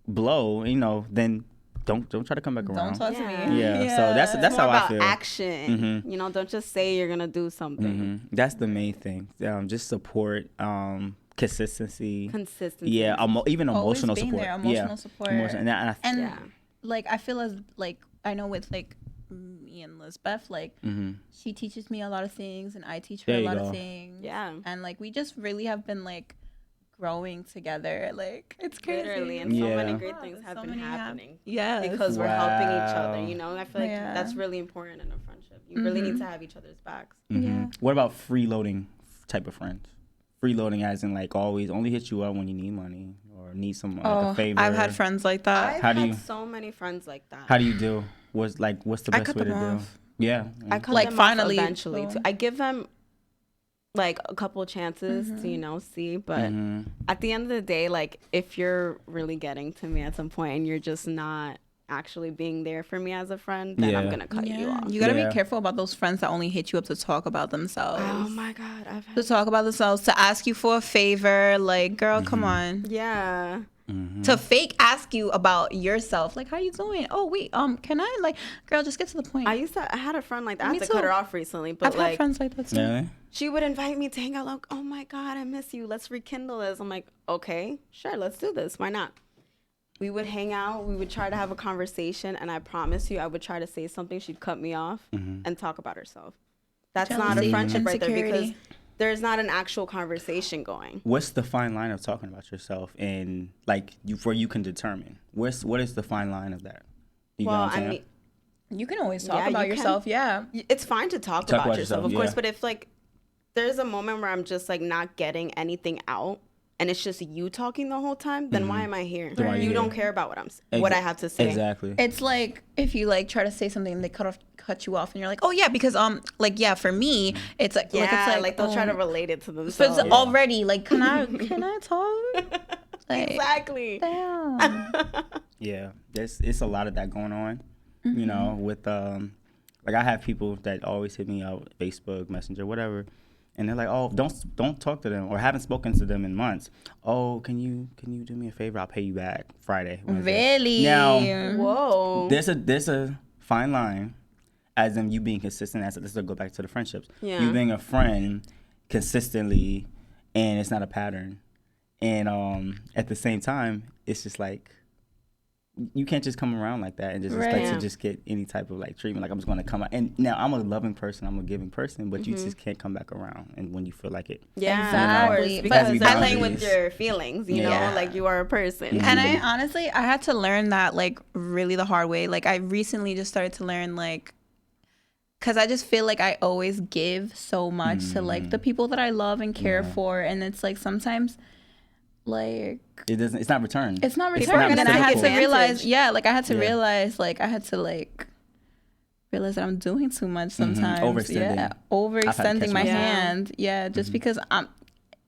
[SPEAKER 1] blow, then don't try to come back around.
[SPEAKER 3] Don't talk to me.
[SPEAKER 1] Yeah. So that's how I feel.
[SPEAKER 2] Action. Don't just say you're gonna do something.
[SPEAKER 1] That's the main thing. Just support. Consistency. Yeah, even emotional support.
[SPEAKER 3] Emotional support.
[SPEAKER 1] And
[SPEAKER 3] like I feel as like I know with like me and Lisbeth, like she teaches me a lot of things and I teach her a lot of things.
[SPEAKER 2] Yeah.
[SPEAKER 3] And like we just really have been like growing together. Like it's crazy.
[SPEAKER 2] Literally, and so many great things have been happening.
[SPEAKER 3] Yeah.
[SPEAKER 2] Because we're helping each other. I feel like that's really important in a friendship. You really need to have each other's backs.
[SPEAKER 3] Yeah.
[SPEAKER 1] What about freeloading type of friends? Freeloading as in like always only hit you up when you need money or need some like a favor.
[SPEAKER 3] I've had friends like that.
[SPEAKER 2] I've had so many friends like that.
[SPEAKER 1] How do you do? What's the best way to do? Yeah.
[SPEAKER 2] I cut
[SPEAKER 3] like
[SPEAKER 2] them
[SPEAKER 3] finally
[SPEAKER 2] off eventually. Too. I give them like a couple chances to see, but at the end of the day, like if you're really getting to me at some point and you're just not actually being there for me as a friend, then I'm gonna cut you off.
[SPEAKER 3] You gotta be careful about those friends that only hit you up to talk about themselves.
[SPEAKER 2] Oh my God,
[SPEAKER 3] to talk about themselves, to ask you for a favor. Like, girl, come on.
[SPEAKER 2] Yeah.
[SPEAKER 3] To fake ask you about yourself, like, how you doing? Oh wait, can I, like, girl, just get to the point.
[SPEAKER 2] I had a friend like that. I had to cut her off recently, but
[SPEAKER 3] I've had friends like that too.
[SPEAKER 1] Yeah.
[SPEAKER 2] She would invite me to hang out. Like, oh my God, I miss you. Let's rekindle this. I'm like, okay, sure, let's do this. Why not? We would hang out. We would try to have a conversation, and I promise you, I would try to say something. She'd cut me off and talk about herself. That's not a friendship right there, because there's not an actual conversation going.
[SPEAKER 1] What's the fine line of talking about yourself, and like where you can determine what is the fine line of that? You know what I'm saying?
[SPEAKER 3] You can always talk about yourself. Yeah,
[SPEAKER 2] it's fine to talk about yourself, of course. But if like there's a moment where I'm just like not getting anything out, and it's just you talking the whole time, then why am I here? You don't care about what I have to say.
[SPEAKER 1] Exactly.
[SPEAKER 3] It's like if you like try to say something and they cut you off, and you're like, oh yeah, because like, yeah, for me it's like,
[SPEAKER 2] like they'll try to relate it to themselves.
[SPEAKER 3] But already like, can I talk? Like,
[SPEAKER 2] exactly.
[SPEAKER 3] Damn.
[SPEAKER 1] Yeah, it's a lot of that going on. You know, with like I have people that always hit me out, Facebook, Messenger, whatever. And they're like, oh, don't talk to them, or haven't spoken to them in months. Oh, can you do me a favor? I'll pay you back Friday. Wednesday.
[SPEAKER 3] Really?
[SPEAKER 1] Now,
[SPEAKER 2] whoa.
[SPEAKER 1] There's a fine line, as in you being consistent. This will go back to the friendships.
[SPEAKER 2] Yeah.
[SPEAKER 1] You being a friend consistently, and it's not a pattern. And at the same time, it's just like, you can't just come around like that and just expect to just get any type of like treatment. Like, I'm just going to come out. And now I'm a loving person, I'm a giving person, but you just can't come back around and when you feel like it.
[SPEAKER 2] Yeah,
[SPEAKER 3] exactly.
[SPEAKER 2] Because they're playing with your feelings, you know, like you are a person.
[SPEAKER 3] And I honestly had to learn that like really the hard way. Like I recently just started to learn, like, because I just feel like I always give so much to like the people that I love and care for, and it's like sometimes like
[SPEAKER 1] it's not returned.
[SPEAKER 3] It's not returned. And then I had to realize, realize that I'm doing too much sometimes. Overextending my hand. Yeah, just because I'm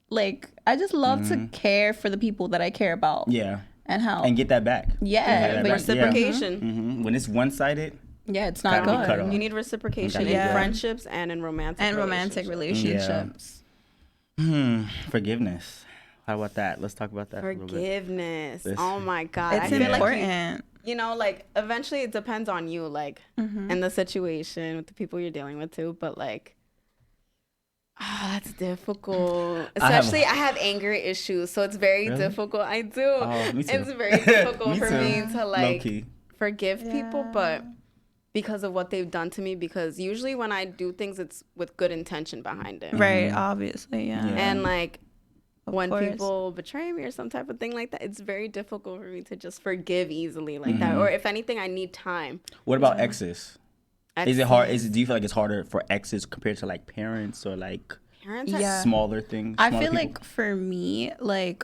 [SPEAKER 3] like, I just love to care for the people that I care about.
[SPEAKER 1] Yeah.
[SPEAKER 3] And how.
[SPEAKER 1] And get that back.
[SPEAKER 3] Yeah.
[SPEAKER 2] Reciprocation.
[SPEAKER 1] When it's one-sided,
[SPEAKER 3] it's not good.
[SPEAKER 2] You need reciprocation in friendships and in romantic
[SPEAKER 3] relationships.
[SPEAKER 1] Forgiveness. How about that? Let's talk about that.
[SPEAKER 2] Forgiveness. Oh my God.
[SPEAKER 3] It's important.
[SPEAKER 2] You know, like eventually it depends on you, like, and the situation with the people you're dealing with too. But like, that's difficult. Especially I have anger issues, so it's very difficult. I do.
[SPEAKER 1] Oh, me too.
[SPEAKER 2] It's very difficult for me to like
[SPEAKER 1] low-key
[SPEAKER 2] forgive people, but because of what they've done to me. Because usually when I do things, it's with good intention behind it.
[SPEAKER 3] Right. Obviously. Yeah.
[SPEAKER 2] And like, when people betray me or some type of thing like that, it's very difficult for me to just forgive easily like that. Or if anything, I need time.
[SPEAKER 1] What about exes? Is it hard? Do you feel like it's harder for exes compared to like parents or like smaller things?
[SPEAKER 3] I feel like for me, like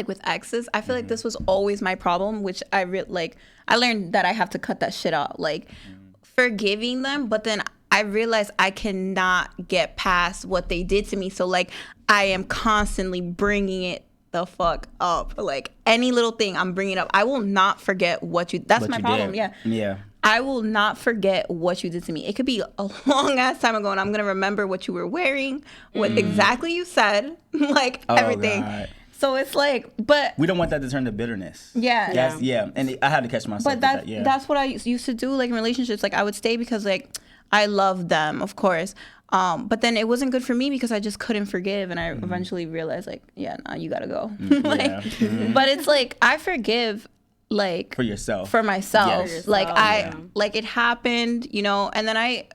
[SPEAKER 3] with exes, I feel like this was always my problem, which I learned that I have to cut that shit out. Like forgiving them, but then I realized I cannot get past what they did to me. So like I am constantly bringing it the fuck up. Like any little thing, I'm bringing it up. I will not forget what you. That's my problem.
[SPEAKER 1] Did. Yeah.
[SPEAKER 3] I will not forget what you did to me. It could be a long ass time ago, and I'm gonna remember what you were wearing, what exactly you said, like everything. God. So it's like, but
[SPEAKER 1] we don't want that to turn to bitterness.
[SPEAKER 3] Yeah.
[SPEAKER 1] Yeah. And I had to catch myself.
[SPEAKER 3] But that's what I used to do. Like in relationships, like I would stay because like I loved them, of course. But then it wasn't good for me because I just couldn't forgive, and I eventually realized like, you gotta go. But it's like I forgive like
[SPEAKER 1] for yourself,
[SPEAKER 3] for myself. Yes. Like like it happened, you know. And then I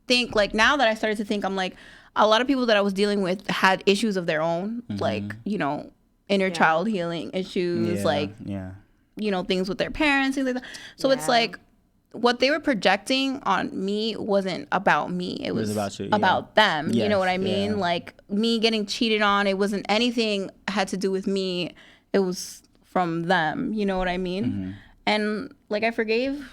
[SPEAKER 3] think like now that I started to think, I'm like, a lot of people that I was dealing with had issues of their own, like, you know, inner child healing issues, you know, things with their parents, things like that. So it's like what they were projecting on me wasn't about me. It was about you, about them. Yes, you know what I mean? Like me getting cheated on, it wasn't anything had to do with me. It was from them. You know what I mean? And like I forgave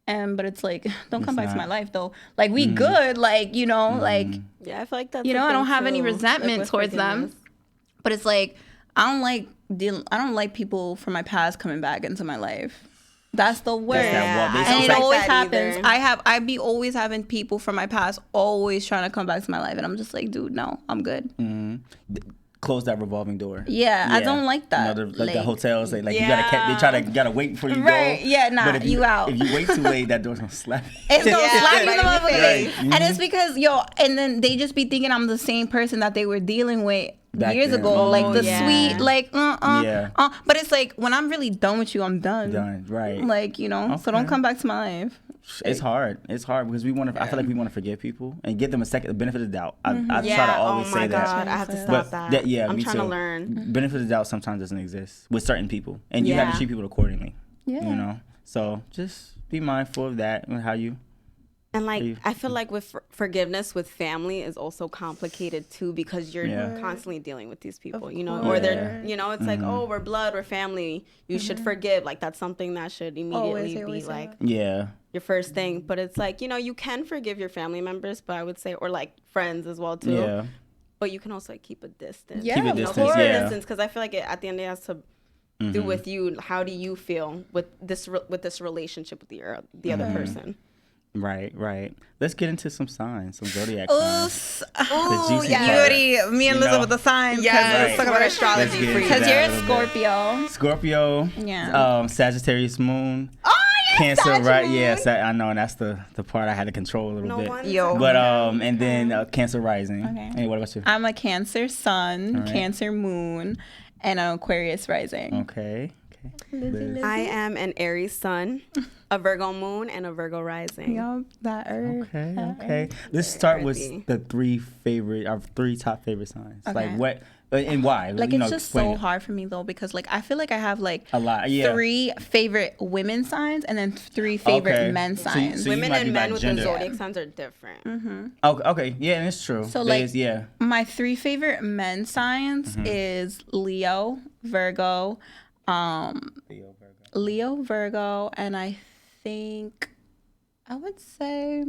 [SPEAKER 3] but it's like, don't come back to my life though. Like we good, like, you know, like,
[SPEAKER 2] yeah, I feel like that's,
[SPEAKER 3] you know, I don't have any resentment towards them, but it's like, I don't like people from my past coming back into my life. That's the worst. And it always happens. I be always having people from my past always trying to come back to my life, and I'm just like, dude, no, I'm good.
[SPEAKER 1] Close that revolving door.
[SPEAKER 3] Yeah, I don't like that.
[SPEAKER 1] You know, like the hotels, like you gotta wait before you go.
[SPEAKER 3] Right? Yeah, nah,
[SPEAKER 1] but
[SPEAKER 3] you out.
[SPEAKER 1] If you wait too late, that door's gonna slap.
[SPEAKER 3] It's gonna slap you in the motherfucking face.
[SPEAKER 1] Mm-hmm.
[SPEAKER 3] And it's because and then they just be thinking I'm the same person that they were dealing with
[SPEAKER 1] back
[SPEAKER 3] years
[SPEAKER 1] then.
[SPEAKER 3] ago, like the sweet, like but it's like when I'm really done with you, I'm done.
[SPEAKER 1] Done, right?
[SPEAKER 3] Like, you know, so don't come back to my life.
[SPEAKER 1] It's hard. It's hard because we want to. I feel like we want to forgive people and give them the benefit of the doubt. I try to always say that.
[SPEAKER 2] Oh my God, I have to stop that.
[SPEAKER 1] I'm
[SPEAKER 2] trying to learn.
[SPEAKER 1] Benefit of the doubt sometimes doesn't exist with certain people, and you have to treat people accordingly. Yeah. You know, so just be mindful of that and how you.
[SPEAKER 2] And like, I feel like with forgiveness with family is also complicated too, because you're constantly dealing with these people, you know, or they're, you know, it's like, oh, we're blood, we're family. You should forgive. Like, that's something that should immediately be like your first thing. But it's like, you know, you can forgive your family members, but I would say, or like friends as well too. Yeah. But you can also like keep a distance.
[SPEAKER 1] Yeah, keep a distance.
[SPEAKER 2] Because I feel like at the end it has to do with you. How do you feel with this relationship with the other person?
[SPEAKER 1] Right. Let's get into some signs, some zodiac signs.
[SPEAKER 3] Oh, yeah. Me and Liz with the signs.
[SPEAKER 2] Yeah, let's talk about astrology for you.
[SPEAKER 3] Because you're a Scorpio.
[SPEAKER 1] Scorpio.
[SPEAKER 3] Yeah.
[SPEAKER 1] Sagittarius moon.
[SPEAKER 3] Oh,
[SPEAKER 1] Cancer, right? Yeah, I know, and that's the part I had to control a little bit. But and then Cancer rising. Okay. Hey, what about you?
[SPEAKER 3] I'm a Cancer sun, Cancer moon, and an Aquarius rising.
[SPEAKER 1] Okay.
[SPEAKER 2] I am an Aries sun, a Virgo moon, and a Virgo rising.
[SPEAKER 3] Yup, that earth.
[SPEAKER 1] Okay. Let's start with our three top favorite signs. Okay. Like what and why?
[SPEAKER 3] Like, it's just so hard for me though, because like I feel like I have like a lot, 3 favorite women signs and then 3 favorite men signs.
[SPEAKER 2] So women and men with the zodiac signs are different.
[SPEAKER 3] Mm-hmm.
[SPEAKER 1] Okay, yeah, and it's true.
[SPEAKER 3] So my 3 favorite men signs is Leo, Virgo, and I think I would say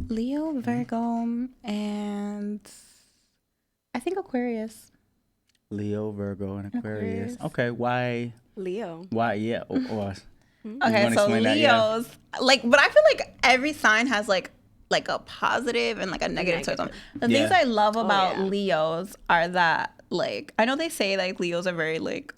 [SPEAKER 3] Leo, Virgo, and I think Aquarius.
[SPEAKER 1] Leo, Virgo, and Aquarius. Okay, why
[SPEAKER 2] Leo?
[SPEAKER 1] Why? Yeah.
[SPEAKER 3] Okay, so Leos, but I feel like every sign has like a positive and like a negative to them. The things I love about Leos are that, like, I know they say like Leos are very like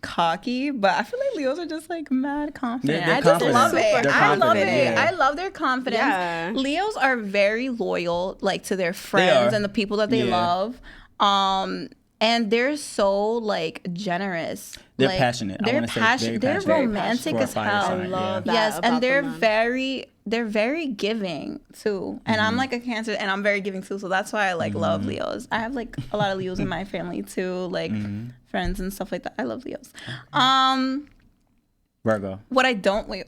[SPEAKER 3] cocky, but I feel like Leos are just like mad confident. I just love it. I love it. Yeah. I love their confidence. Yeah. Leos are very loyal, like, to their friends and the people that they love. And they're so like generous.
[SPEAKER 1] They're passionate.
[SPEAKER 3] They're passionate. They're romantic as hell.
[SPEAKER 2] I love that.
[SPEAKER 3] Yes, and they're very giving too. And I'm like a Cancer, and I'm very giving too. So that's why I like love Leos. I have like a lot of Leos in my family too, like friends and stuff like that. I love Leos.
[SPEAKER 1] Virgo.
[SPEAKER 3] What I don't
[SPEAKER 1] What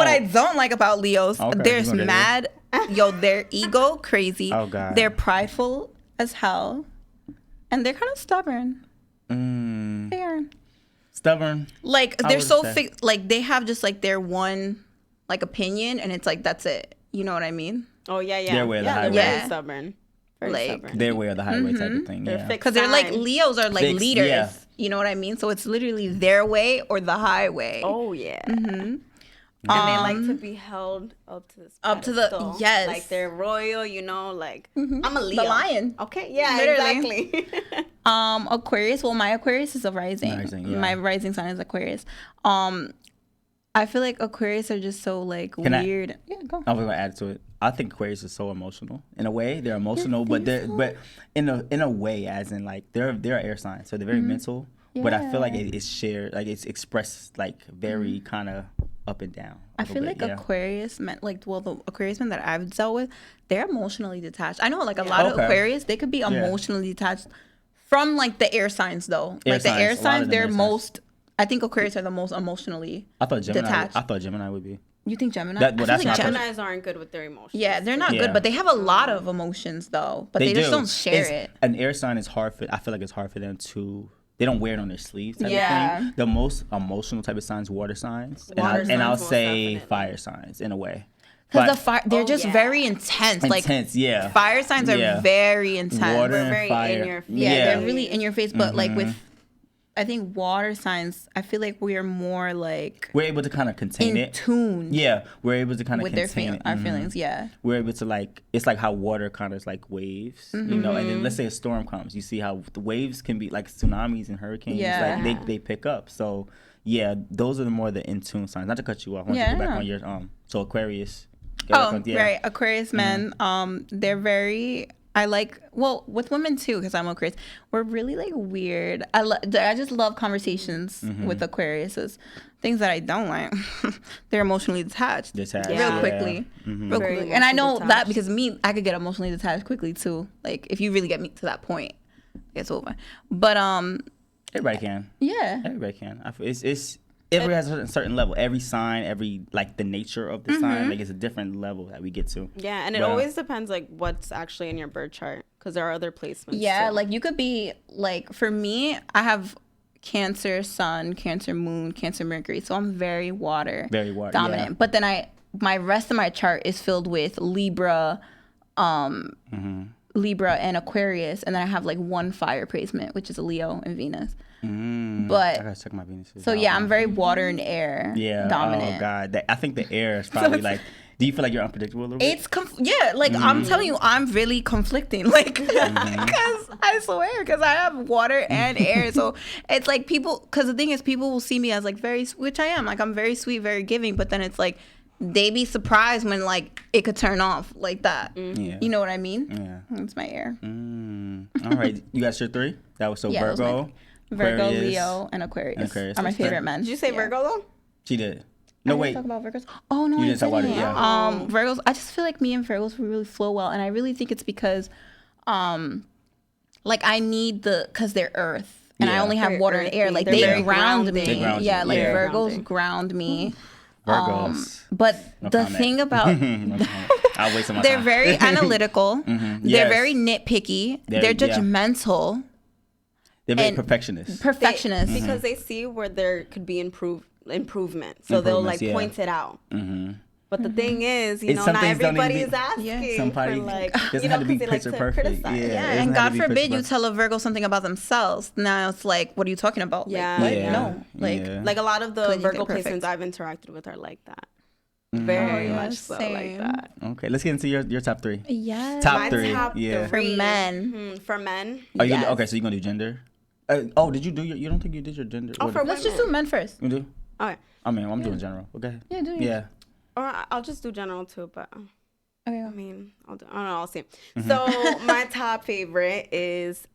[SPEAKER 3] I don't like about Leos, there's mad. Their ego crazy.
[SPEAKER 1] Oh God.
[SPEAKER 3] They're prideful as hell. And they're kind of stubborn. They are
[SPEAKER 1] stubborn.
[SPEAKER 3] Like, they're so like they have just like their one like opinion, and it's like that's it. You know what I mean?
[SPEAKER 2] Oh yeah.
[SPEAKER 1] Their way of the highway.
[SPEAKER 2] They're very stubborn. Stubborn.
[SPEAKER 1] Their way of the highway type of thing. Yeah.
[SPEAKER 3] Because they're like Leos are like fixed, leaders. Yeah. You know what I mean? So it's literally their way or the highway.
[SPEAKER 2] Oh yeah. And they like to be held up to this pedestal. Like they're royal, you know, like I'm a Leo.
[SPEAKER 3] The lion.
[SPEAKER 2] Okay, yeah, exactly.
[SPEAKER 3] Aquarius. Well, my Aquarius is a rising. My rising sign is Aquarius. I feel like Aquarius are just so like weird.
[SPEAKER 1] Yeah, go. I was gonna add to it. I think Aquarius is so emotional. In a way, they're emotional, but in a way, as in like they're air signs, so they're very mental. Yeah. But I feel like it's shared, like it's expressed like very kind of up and down.
[SPEAKER 3] I feel like Aquarius men, the Aquarius men that I've dealt with, they're emotionally detached. I know like a lot of Aquarius, they could be emotionally detached from like the air signs though. Air signs, they're most. I think Aquarius are the most emotionally detached.
[SPEAKER 1] I thought Gemini would be.
[SPEAKER 3] You think Gemini?
[SPEAKER 2] I feel like Geminis aren't good with their emotions.
[SPEAKER 3] Yeah, they're not good, but they have a lot of emotions though. But they just don't share it.
[SPEAKER 1] An air sign is hard for. I feel like it's hard for them to they don't wear it on their sleeves type of thing. The most emotional type of signs, water signs. And I'll say definitely. Fire signs in a way.
[SPEAKER 3] Because they're just very intense.
[SPEAKER 1] Intense,
[SPEAKER 3] like, fire signs are very intense.
[SPEAKER 1] Water and
[SPEAKER 2] very
[SPEAKER 1] fire.
[SPEAKER 2] in your face.
[SPEAKER 3] They're really in your face. But like with, I think water signs, I feel like we are more like
[SPEAKER 1] we're able to kind of contain it.
[SPEAKER 3] In tune.
[SPEAKER 1] Yeah, we're able to kind of contain it.
[SPEAKER 3] Our feelings. Yeah,
[SPEAKER 1] we're able to like, it's like how water kind of is like waves, you know. And then let's say a storm comes, you see how the waves can be like tsunamis and hurricanes.
[SPEAKER 3] Yeah,
[SPEAKER 1] like they pick up. So yeah, those are the in tune signs. Not to cut you off. I want to go back on your so Aquarius.
[SPEAKER 3] Right. Aquarius men, they're very, with women too, because I'm Aquarius, we're really like weird. I just love conversations with Aquariuses. Things that I don't like, they're emotionally detached. Real quickly. Real quickly. And I know that because I could get emotionally detached quickly too. Like if you really get me to that point, it's over. But
[SPEAKER 1] everybody can.
[SPEAKER 3] Yeah.
[SPEAKER 1] Everybody can. Everybody has a certain level. Every sign, like the nature of the sign, like it's a different level that we get to.
[SPEAKER 2] Yeah, and it always depends like what's actually in your birth chart because there are other placements.
[SPEAKER 3] Yeah,
[SPEAKER 2] too.
[SPEAKER 3] like you could be like, for me, I have Cancer Sun, Cancer Moon, Cancer Mercury, so I'm very water dominant. Yeah. But then my rest of my chart is filled with Libra, Libra and Aquarius, and then I have like one fire placement, which is a Leo and Venus. But
[SPEAKER 1] I gotta check my Venus.
[SPEAKER 3] So yeah, I'm very water and air dominant.
[SPEAKER 1] Oh god, I think the air is probably like. Do you feel like you're unpredictable a little bit?
[SPEAKER 3] It's I'm telling you, I'm really conflicting, like, because I swear, because I have water and air, so it's like because the thing is, people will see me as like which I am, like I'm very sweet, very giving, but then it's like they be surprised when like it could turn off like that. Yeah. You know what I mean? Yeah, it's my air.
[SPEAKER 1] All right, you got your 3. That was Virgo.
[SPEAKER 3] Virgo, Leo, and Aquarius are my favorite men.
[SPEAKER 2] Did you say Virgo though?
[SPEAKER 1] She did. No, wait.
[SPEAKER 3] Talk about Virgos. Oh no,
[SPEAKER 1] you didn't talk about it. Yeah.
[SPEAKER 3] Virgos. I just feel like me and Virgos really flow well, and I really think it's because, like I need because they're Earth, and I only have water and air. Like they ground me. Yeah, like Virgos ground me.
[SPEAKER 1] Virgos.
[SPEAKER 3] But the thing about
[SPEAKER 1] I'll waste my
[SPEAKER 3] they're
[SPEAKER 1] time.
[SPEAKER 3] very analytical. They're very nitpicky. They're judgmental.
[SPEAKER 1] They're very perfectionist.
[SPEAKER 2] Because they see where there could be improvement, so they'll like point it out. But the thing is, not everybody is asking.
[SPEAKER 1] Somebody doesn't have to be picture perfect.
[SPEAKER 3] And God forbid you tell a Virgo something about themselves. Now it's like, what are you talking about? No.
[SPEAKER 2] Like a lot of the Virgo placements I've interacted with are like that. Very much so like that.
[SPEAKER 1] Okay, let's get into your top 3.
[SPEAKER 3] Yeah.
[SPEAKER 1] Top 3.
[SPEAKER 3] For men.
[SPEAKER 2] For men.
[SPEAKER 1] Are you okay, so you're going to do gender? Did you do you don't think you did your gender?
[SPEAKER 3] Let's just do men first.
[SPEAKER 1] You do?
[SPEAKER 2] Okay.
[SPEAKER 1] I mean, I'm doing general. Okay.
[SPEAKER 3] Yeah, do it.
[SPEAKER 1] Yeah.
[SPEAKER 2] Or I'll just do general too, but
[SPEAKER 3] okay.
[SPEAKER 2] I mean, I'll see. So my top favorite is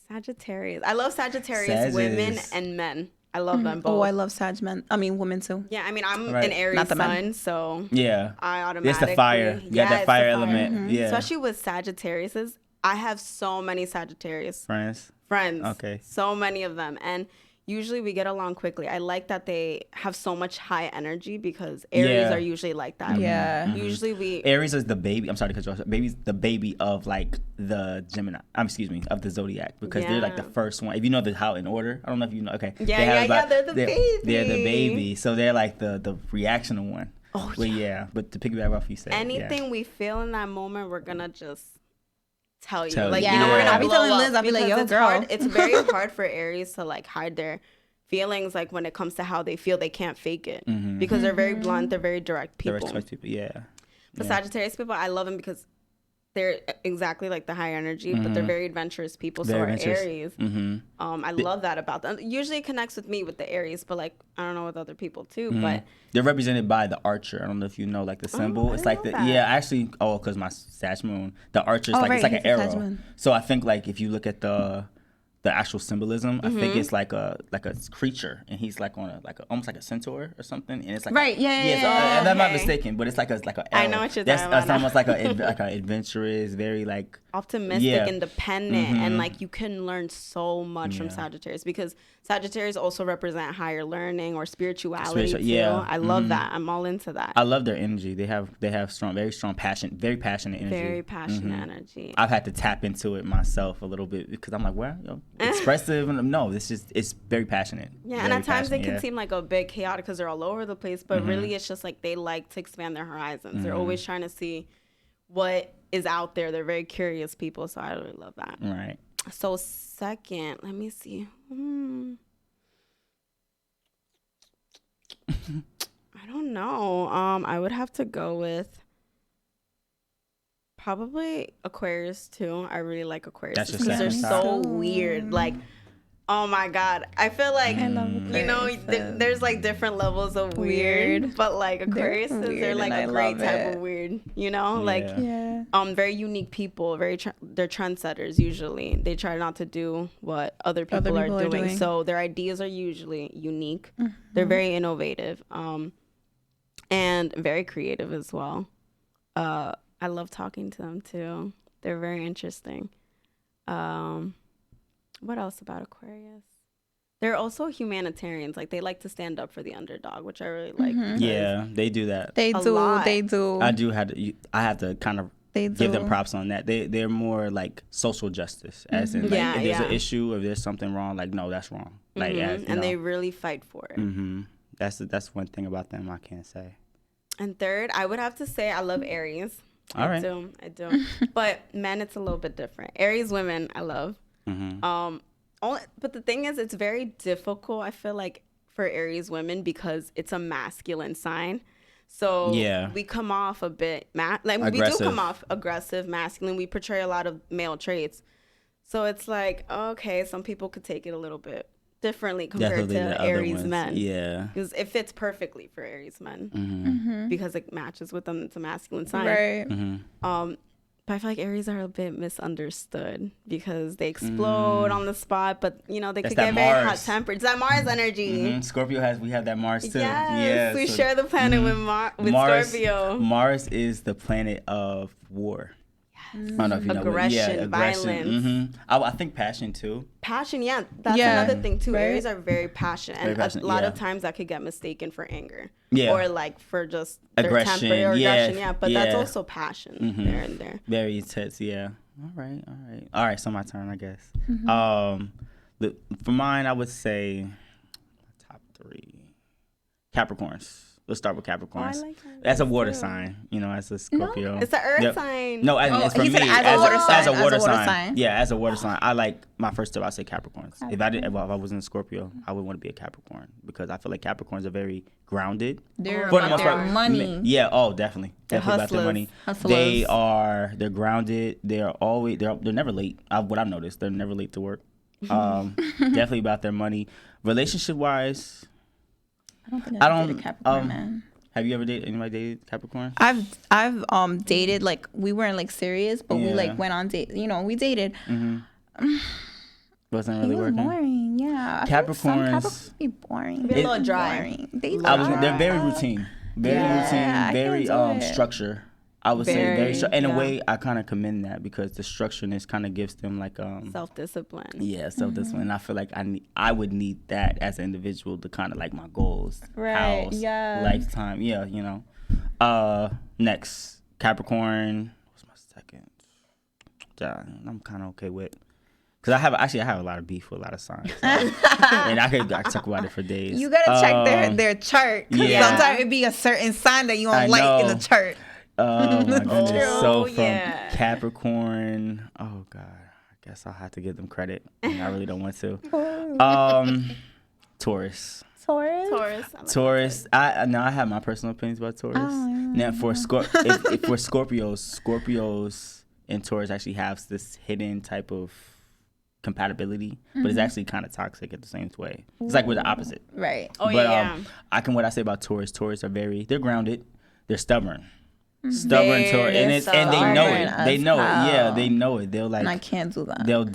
[SPEAKER 2] Sagittarius. I love Sagittarius women and men. I love them both.
[SPEAKER 3] Oh, I love Sag men. I mean, women too.
[SPEAKER 2] Yeah, I mean, I'm an Aries sun, so I automatically.
[SPEAKER 1] It's the fire. You got that fire element. Yeah.
[SPEAKER 2] Especially with Sagittariuses, I have so many Sagittarius friends.
[SPEAKER 1] Okay.
[SPEAKER 2] So many of them, and usually we get along quickly. I like that they have so much high energy because Aries are usually like that.
[SPEAKER 3] Yeah.
[SPEAKER 2] Usually
[SPEAKER 1] Aries is the baby. I'm sorry to cut you off. Baby's the baby of like the Gemini. Of the Zodiac because they're like the first one. If you know how in order. I don't know if you know. Okay.
[SPEAKER 2] They're the baby.
[SPEAKER 1] They're the baby. So they're like the reactional one. Oh yeah. But to piggyback off you said.
[SPEAKER 2] Anything we feel in that moment, we're gonna just tell you.
[SPEAKER 3] Like, we're gonna I'll be telling Liz, I'll be like, yo, girl.
[SPEAKER 2] It's very hard for Aries to like hide their feelings, like when it comes to how they feel. They can't fake it because they're very blunt. They're very direct people. The Sagittarius people, I love them because they're exactly like the high energy, but they're very adventurous people. So are Aries. I love that about them. Usually it connects with me with the Aries, but like I don't know with other people too. But
[SPEAKER 1] they're represented by the archer. I don't know if you know like the symbol. It's like because my Sag moon, the archer is it's like an arrow. So I think like if you look at the actual symbolism, I think it's like a creature, and he's like on almost like a centaur or something, and it's like I'm not mistaken, but it's like a arrow.
[SPEAKER 2] I know what you're talking about.
[SPEAKER 1] That's almost like a adventurous, very like
[SPEAKER 2] optimistic, independent, and like you can learn so much from Sagittarius, because Sagittarius also represent higher learning or spirituality too. I love that. I'm all into that.
[SPEAKER 1] I love their energy. They have very strong passion, very passionate energy.
[SPEAKER 2] Very passionate energy.
[SPEAKER 1] I've had to tap into it myself a little bit, because I'm like, well, expressive. No, it's very passionate.
[SPEAKER 2] Yeah, and at times it can seem like a bit chaotic because they're all over the place, but really it's just like they like to expand their horizons. They're always trying to see what is out there. They're very curious people, so I really love that.
[SPEAKER 1] Right.
[SPEAKER 2] So second, let me see. I don't know. I would have to go with probably Aquarius too. I really like Aquarius because they're so weird. Like, oh my God, I feel like there's like different levels of weird, but like Aquarius, they're like a great type of weird. Very unique people. They're trendsetters usually. They try not to do what other people are doing. So their ideas are usually unique. They're very innovative, and very creative as well. I love talking to them too. They're very interesting. What else about Aquarius? They're also humanitarians. Like, they like to stand up for the underdog, which I really like.
[SPEAKER 1] Yeah, they do that.
[SPEAKER 3] They do.
[SPEAKER 1] I have to kind of give them props on that. They're more like social justice, as in, like, if there's an issue, if there's something wrong, like, no, that's wrong. Like,
[SPEAKER 2] and they really fight for it.
[SPEAKER 1] That's one thing about them I can't say.
[SPEAKER 2] And third, I would have to say I love Aries. I do. But men, it's a little bit different. Aries women, I love. But the thing is, it's very difficult, I feel like, for Aries women because it's a masculine sign. So we come off a bit we do come off aggressive, masculine. We portray a lot of male traits. So it's like, okay, some people could take it a little bit differently compared to Aries men. Yeah. Because it fits perfectly for Aries men because it matches with them. It's a masculine sign. Right. But I feel like Aries are a bit misunderstood because they explode on the spot, but they could get very hot tempered. It's that Mars energy.
[SPEAKER 1] Scorpio we have that Mars too.
[SPEAKER 2] Yes, we share the planet with Mars, Scorpio.
[SPEAKER 1] Mars is the planet of war. I don't know if you know.
[SPEAKER 2] Aggression, violence.
[SPEAKER 1] I think passion too.
[SPEAKER 2] Passion, that's another thing too. Right? Aries are very passionate, and a lot of times that could get mistaken for anger, or like for just aggression, their temper or aggression. But that's also passion there and there.
[SPEAKER 1] Very intense. Yeah. All right. So my turn, I guess. For mine, I would say top 3 Capricorns. Let's start with Capricorns. I like that's a water sign, as a Scorpio.
[SPEAKER 2] No, it's an earth sign.
[SPEAKER 1] No, it's for me as a water sign. Yeah, as a water sign. I like my first two. I say Capricorns. If I wasn't a Scorpio, I would want to be a Capricorn because I feel like Capricorns are very grounded.
[SPEAKER 3] They're about their money.
[SPEAKER 1] Yeah. Oh, definitely about their money. Hustlers. They're grounded. They're never late. What I've noticed, they're never late to work. Definitely about their money. Relationship wise.
[SPEAKER 3] I don't dated Capricorn, man.
[SPEAKER 1] Have you ever anybody dated Capricorn?
[SPEAKER 3] I've dated, like, we weren't like serious, but we like went on date. We dated.
[SPEAKER 1] Wasn't really working.
[SPEAKER 3] Boring, yeah.
[SPEAKER 1] Capricorns
[SPEAKER 3] be boring.
[SPEAKER 2] Be a little dry.
[SPEAKER 1] They're very routine. Very structure. I would say very in a way I kind of commend that because the structureness kind of gives them like
[SPEAKER 2] self-discipline.
[SPEAKER 1] Yeah, self-discipline. And I feel like I would need that as an individual to kind of like my goals, house, lifetime. Yeah, next Capricorn. What's my second? I'm kind of okay with. Because I have a lot of beef with a lot of signs. And I could talk about it for days.
[SPEAKER 3] You gotta check their chart. Yeah. Sometimes it be a certain sign that you don't like in the chart.
[SPEAKER 1] Oh my goodness. So from Capricorn, oh God, I guess I'll have to give them credit. I really don't want to. Taurus. I have my personal opinions about Taurus. Now for for Scorpios and Taurus actually have this hidden type of compatibility, but it's actually kind of toxic at the same way. It's like we're the opposite.
[SPEAKER 3] Right.
[SPEAKER 1] What I say about Taurus are they're grounded, they're stubborn. Stubborn Taurus, and they know it. They know it. Yeah, they know it. They'll like.
[SPEAKER 3] And I can't do that.
[SPEAKER 1] They'll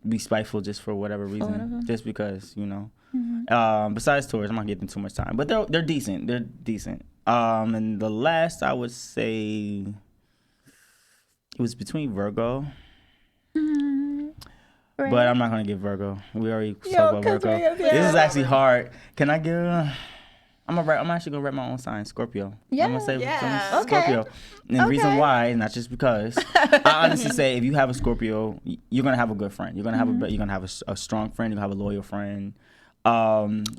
[SPEAKER 1] be spiteful just for whatever reason, just because Besides Taurus, I'm not giving them too much time, but they're decent. They're decent. And the last I would say, It was between Virgo.
[SPEAKER 3] Right.
[SPEAKER 1] But I'm not gonna give Virgo. We already spoke about Virgo. This is actually hard. Can I give? I'm actually gonna write my own sign, Scorpio.
[SPEAKER 3] Yeah.
[SPEAKER 1] I'm gonna say
[SPEAKER 2] Yeah.
[SPEAKER 1] Scorpio. And the reason why, not just because, I honestly say if you have a Scorpio, you're gonna have a good friend. You're gonna have a strong friend. You're gonna have a loyal friend.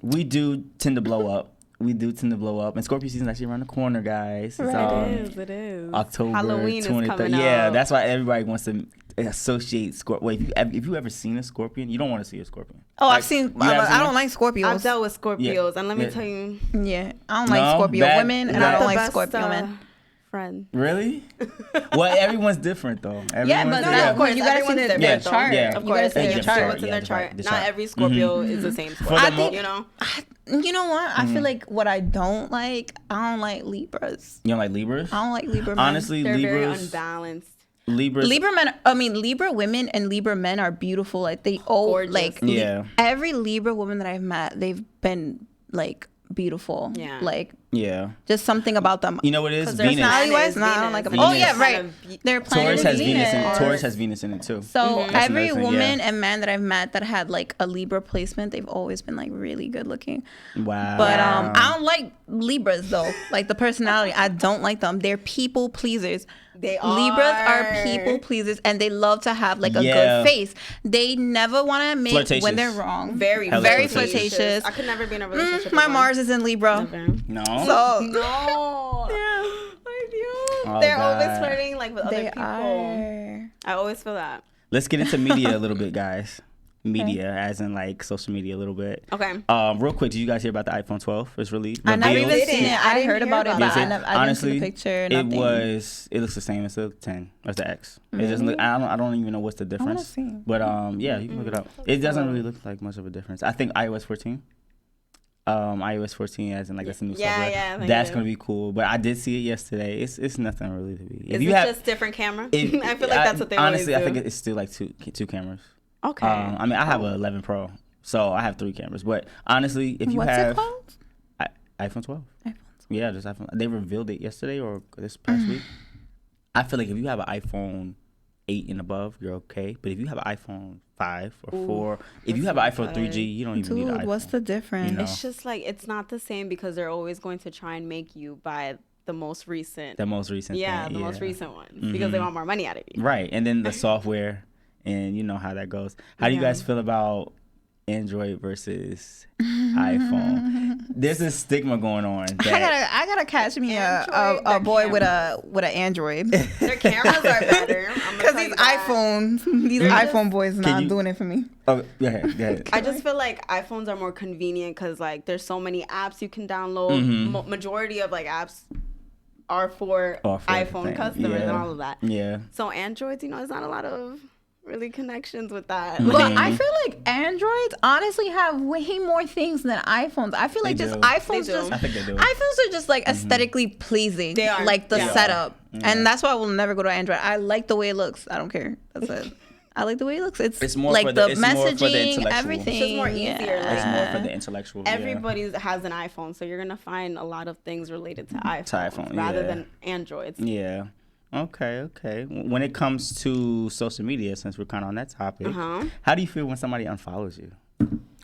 [SPEAKER 1] We do tend to blow up. And Scorpio season is actually around the corner, guys.
[SPEAKER 2] It is.
[SPEAKER 1] October
[SPEAKER 2] Halloween
[SPEAKER 1] 23rd.
[SPEAKER 2] is coming
[SPEAKER 1] Yeah,
[SPEAKER 2] up.
[SPEAKER 1] that's why everybody wants to associate Scorpio. Wait, if you ever seen a Scorpion, you don't want to see a Scorpion.
[SPEAKER 3] Oh, I've seen. I don't like Scorpios.
[SPEAKER 2] I've dealt with Scorpios, and let me tell you.
[SPEAKER 3] Yeah, I don't like Scorpio women, and I don't like Scorpio men.
[SPEAKER 2] Friend.
[SPEAKER 1] Really? Well, everyone's different though.
[SPEAKER 3] Yeah, but of course you gotta see their chart.
[SPEAKER 1] Yeah.
[SPEAKER 2] Of course,
[SPEAKER 3] see
[SPEAKER 2] you
[SPEAKER 3] chart.
[SPEAKER 2] see what's in their chart. Not every Scorpio is the same Scorpio.
[SPEAKER 3] I think,
[SPEAKER 2] you know.
[SPEAKER 3] You know what? I feel like what I don't like Libras.
[SPEAKER 1] You don't like Libras?
[SPEAKER 3] I don't like Libra men.
[SPEAKER 1] Honestly,
[SPEAKER 2] They're
[SPEAKER 1] Libras.
[SPEAKER 2] very unbalanced.
[SPEAKER 3] Libra women and Libra men are beautiful. Like they all
[SPEAKER 2] Gorgeous.
[SPEAKER 3] like every Libra woman that I've met, they've been like beautiful.
[SPEAKER 2] Yeah.
[SPEAKER 3] Like
[SPEAKER 1] just
[SPEAKER 3] something about them.
[SPEAKER 1] You know what it is?
[SPEAKER 2] Venus.
[SPEAKER 3] Personality-wise, I don't like them. Oh yeah, right. Their planet
[SPEAKER 1] Taurus
[SPEAKER 3] is Venus.
[SPEAKER 1] Taurus has Venus in it too.
[SPEAKER 3] So every woman and man that I've met that had like a Libra placement, they've always been like really good looking.
[SPEAKER 1] Wow.
[SPEAKER 3] But I don't like Libras though. Like the personality, I don't like them. They're people pleasers.
[SPEAKER 2] They are.
[SPEAKER 3] Libras are people pleasers, and they love to have like a good face. They never want to admit when they're wrong.
[SPEAKER 2] Very flirtatious. I could never be in a relationship.
[SPEAKER 3] My Mars is in Libra.
[SPEAKER 1] No.
[SPEAKER 3] So
[SPEAKER 2] no.
[SPEAKER 3] Yeah.
[SPEAKER 1] Oh,
[SPEAKER 2] they're always flirting like with other people.
[SPEAKER 3] Are.
[SPEAKER 2] I always feel that.
[SPEAKER 1] Let's get into media a little bit, guys. Media, as in like social media, a little bit.
[SPEAKER 2] Okay.
[SPEAKER 1] Real quick, did you guys hear about the iPhone 12? It's released.
[SPEAKER 3] I never even seen it. I heard about it, but I didn't see the picture.
[SPEAKER 1] It looks the same as the 10 or the X. It just look. I don't even know what's the difference. But yeah, you can look it up. It doesn't really look like much of a difference. I think iOS 14. iOS 14 as in like that's a new software.
[SPEAKER 2] Yeah,
[SPEAKER 1] that's gonna be cool. But I did see it yesterday. It's nothing really to be.
[SPEAKER 2] Is it just different camera? I feel like that's what they
[SPEAKER 1] honestly,
[SPEAKER 2] always do.
[SPEAKER 1] I think it's still like two cameras.
[SPEAKER 2] Okay.
[SPEAKER 1] I mean, I have an 11 Pro, so I have 3 cameras. But honestly, if you
[SPEAKER 3] What's
[SPEAKER 1] have
[SPEAKER 3] it called?
[SPEAKER 1] iPhone 12. Yeah, just iPhone. They revealed it yesterday or this past week. I feel like if you have an iPhone 8 and above, you're okay. But if you have an iPhone 5 or 4, if you have an iPhone 3G, you don't even need an iPhone.
[SPEAKER 3] What's the difference?
[SPEAKER 1] You know?
[SPEAKER 2] It's just like it's not the same because they're always going to try and make you buy the most recent.
[SPEAKER 1] The most recent.
[SPEAKER 2] Yeah, the most recent ones because they want more money out of you.
[SPEAKER 1] Right, and then the software, and you know how that goes. How do you guys feel about Android versus iPhone? There's a stigma going on.
[SPEAKER 3] I gotta catch me a boy with an Android.
[SPEAKER 2] Their cameras are better.
[SPEAKER 3] Because these iPhone boys not doing it for me.
[SPEAKER 1] Oh, go ahead.
[SPEAKER 2] I just feel like iPhones are more convenient because like there's so many apps you can download. Majority of like apps are for iPhone customers and all of that.
[SPEAKER 1] Yeah.
[SPEAKER 2] So Androids, there's not a lot of really connections with that.
[SPEAKER 3] But I feel like Androids honestly have way more things than iPhones. I feel like iPhones
[SPEAKER 1] I think they do.
[SPEAKER 3] iPhones are just like aesthetically pleasing.
[SPEAKER 2] They are.
[SPEAKER 3] Like the setup. And that's why I will never go to Android. I like the way it looks. I don't care. That's it. I like the way it looks. It's more like the messaging, everything.
[SPEAKER 2] It's just more easier.
[SPEAKER 1] It's more for the intellectual.
[SPEAKER 2] Everybody has an iPhone, so you're gonna find a lot of things related to iPhone rather than Androids.
[SPEAKER 1] Yeah. Okay. When it comes to social media, since we're kind of on that topic, how do you feel when somebody unfollows you?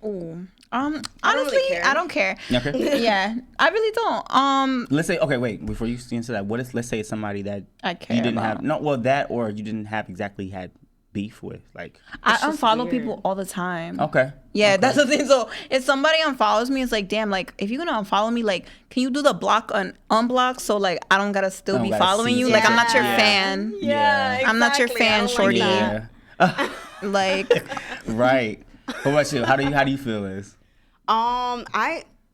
[SPEAKER 3] Ooh. Honestly, I don't care.
[SPEAKER 1] Okay.
[SPEAKER 3] Yeah, I really don't.
[SPEAKER 1] Let's say, okay, wait, before you get into that, let's say it's somebody that
[SPEAKER 3] I care
[SPEAKER 1] you didn't
[SPEAKER 3] about.
[SPEAKER 1] that or you didn't have exactly had beef with, like.
[SPEAKER 3] I unfollow people all the time.
[SPEAKER 1] Okay.
[SPEAKER 3] Yeah, that's the thing. So if somebody unfollows me, it's like, damn, like if you're gonna unfollow me, like, can you do the block and unblock so like I don't gotta still be following you? Like I'm not your fan.
[SPEAKER 2] Yeah, exactly.
[SPEAKER 3] I'm not your fan, shorty.
[SPEAKER 1] Yeah.
[SPEAKER 3] Like.
[SPEAKER 1] Right. What about you? How do you feel this?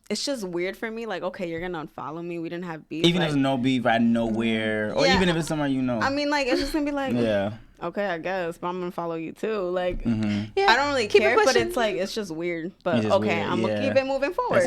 [SPEAKER 2] It's just weird for me. Like, okay, you're gonna unfollow me. We didn't have beef.
[SPEAKER 1] Even if there's no beef out of nowhere, or even if it's someone you know.
[SPEAKER 2] I mean, like, it's just gonna be like, okay, I guess, but I'm gonna follow you too. Like, I don't really care, but it's like it's just weird. But okay, I'm gonna keep it moving forward.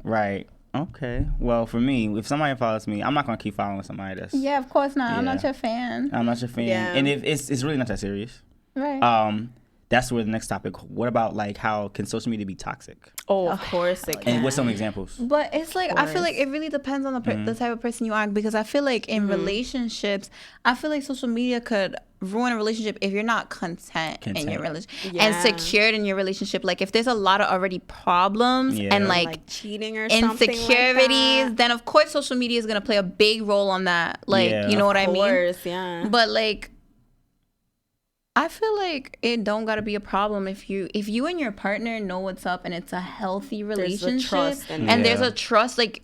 [SPEAKER 3] Right.
[SPEAKER 1] Okay. Well, for me, if somebody follows me, I'm not gonna keep following somebody that's.
[SPEAKER 3] Yeah, of course not. I'm not your fan.
[SPEAKER 1] I'm not your fan, and if it's really not that serious.
[SPEAKER 3] Right.
[SPEAKER 1] that's where the next topic. What about like how can social media be toxic?
[SPEAKER 2] Oh, of course it can.
[SPEAKER 1] And what's some examples?
[SPEAKER 3] But it's like I feel like it really depends on the type of person you are, because I feel like in relationships, I feel like social media could ruin a relationship if you're not content. In your relationship and secured in your relationship. Like if there's a lot of already problems and like
[SPEAKER 2] cheating or
[SPEAKER 3] insecurities,
[SPEAKER 2] like
[SPEAKER 3] then of course social media is gonna play a big role on that. Like you know what I mean?
[SPEAKER 2] Yeah.
[SPEAKER 3] But like I feel like it don't gotta be a problem if you and your partner know what's up and it's a healthy relationship and there's a trust. Like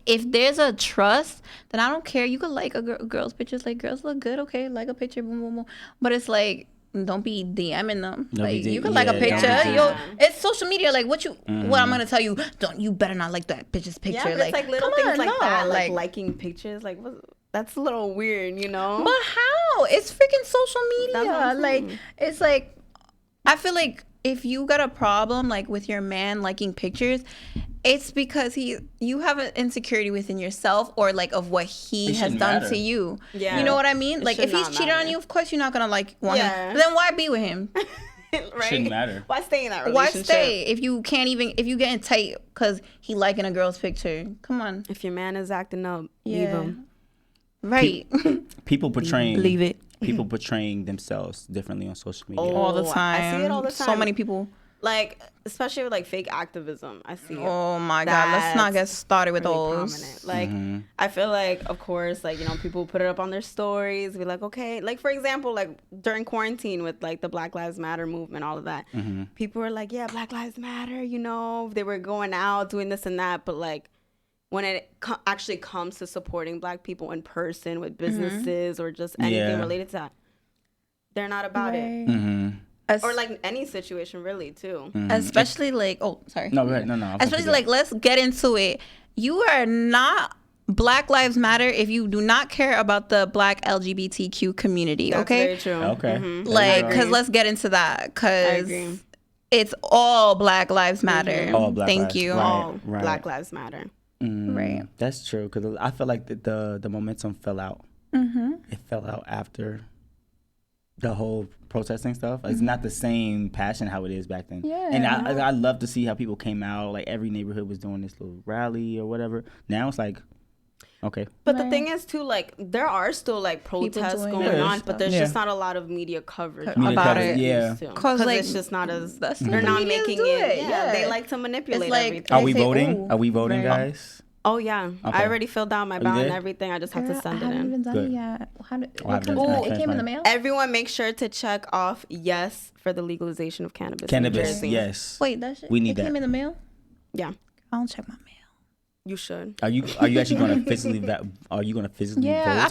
[SPEAKER 3] if there's a trust, then I don't care. You could like a girl's pictures. Like girls look good, okay? Like a picture, boom, boom, boom. But it's like don't be DMing them. Like you can like a picture. It's social media. Like what I'm gonna tell you. You better not like that bitch's picture.
[SPEAKER 2] Yeah, but it's like little things like that, like liking pictures. Like that's a little weird, you know?
[SPEAKER 3] But how? It's freaking social media. Like, it's like, I feel like if you got a problem, like, with your man liking pictures, it's because you have an insecurity within yourself or, like, of what he has done to you. Yeah. You know what I mean? Like, if he's cheated on you, of course you're not going to, want him. But then why be with him?
[SPEAKER 2] Right?
[SPEAKER 1] Shouldn't matter.
[SPEAKER 2] Why stay in that relationship?
[SPEAKER 3] Why stay if you getting tight because he liking a girl's picture? Come on.
[SPEAKER 2] If your man is acting up, leave him.
[SPEAKER 3] Right.
[SPEAKER 1] People portraying
[SPEAKER 3] believe it.
[SPEAKER 1] People portraying themselves differently on social media
[SPEAKER 3] all the time.
[SPEAKER 2] I see it all the time.
[SPEAKER 3] So many people.
[SPEAKER 2] Like, especially with like fake activism, I see it.
[SPEAKER 3] Oh my God, let's not get started with
[SPEAKER 2] really
[SPEAKER 3] those.
[SPEAKER 2] Prominent. Like, I feel like, of course, like, people put it up on their stories, be like, okay, like, for example, like during quarantine with like the Black Lives Matter movement, all of that, people were like, yeah, Black Lives Matter, they were going out doing this and that, but like when it actually comes to supporting Black people in person with businesses or just anything related to that, they're not about it. Or like any situation really too.
[SPEAKER 3] Especially like, sorry.
[SPEAKER 1] No, go ahead. No.
[SPEAKER 3] Especially like, let's get into it. You are not Black Lives Matter if you do not care about the Black LGBTQ community.
[SPEAKER 2] That's
[SPEAKER 3] okay.
[SPEAKER 2] Very true.
[SPEAKER 1] Okay.
[SPEAKER 3] Like, because let's get into that. Because it's all Black Lives Matter.
[SPEAKER 1] All Black
[SPEAKER 3] Thank
[SPEAKER 1] lives.
[SPEAKER 3] you.
[SPEAKER 2] All Black Lives Matter.
[SPEAKER 3] Right.
[SPEAKER 1] That's true. Because I feel like the momentum fell out. It fell out after the whole protesting stuff. It's not the same passion how it is back then.
[SPEAKER 3] Yeah.
[SPEAKER 1] And I love to see how people came out. Like every neighborhood was doing this little rally or whatever. Now it's like, okay.
[SPEAKER 2] But the thing is too, like there are still like protests going on, but there's just not a lot of media coverage about it.
[SPEAKER 1] Yeah.
[SPEAKER 2] Because like, it's just not as they're not making it. Yeah. They like to manipulate everything.
[SPEAKER 1] Are we voting? Are we voting, guys?
[SPEAKER 2] Oh yeah, okay. I already filled out my ballot and everything. I just have to send it in.
[SPEAKER 3] I haven't even done it yet. It came in the mail.
[SPEAKER 2] Everyone, make sure to check off yes for the legalization of cannabis.
[SPEAKER 1] Cannabis, yes.
[SPEAKER 3] Wait, that shit.
[SPEAKER 1] We need that.
[SPEAKER 3] Came in the mail.
[SPEAKER 2] Yeah,
[SPEAKER 3] I don't check my mail.
[SPEAKER 2] You should.
[SPEAKER 1] Are you actually going to physically vote?
[SPEAKER 3] Yeah,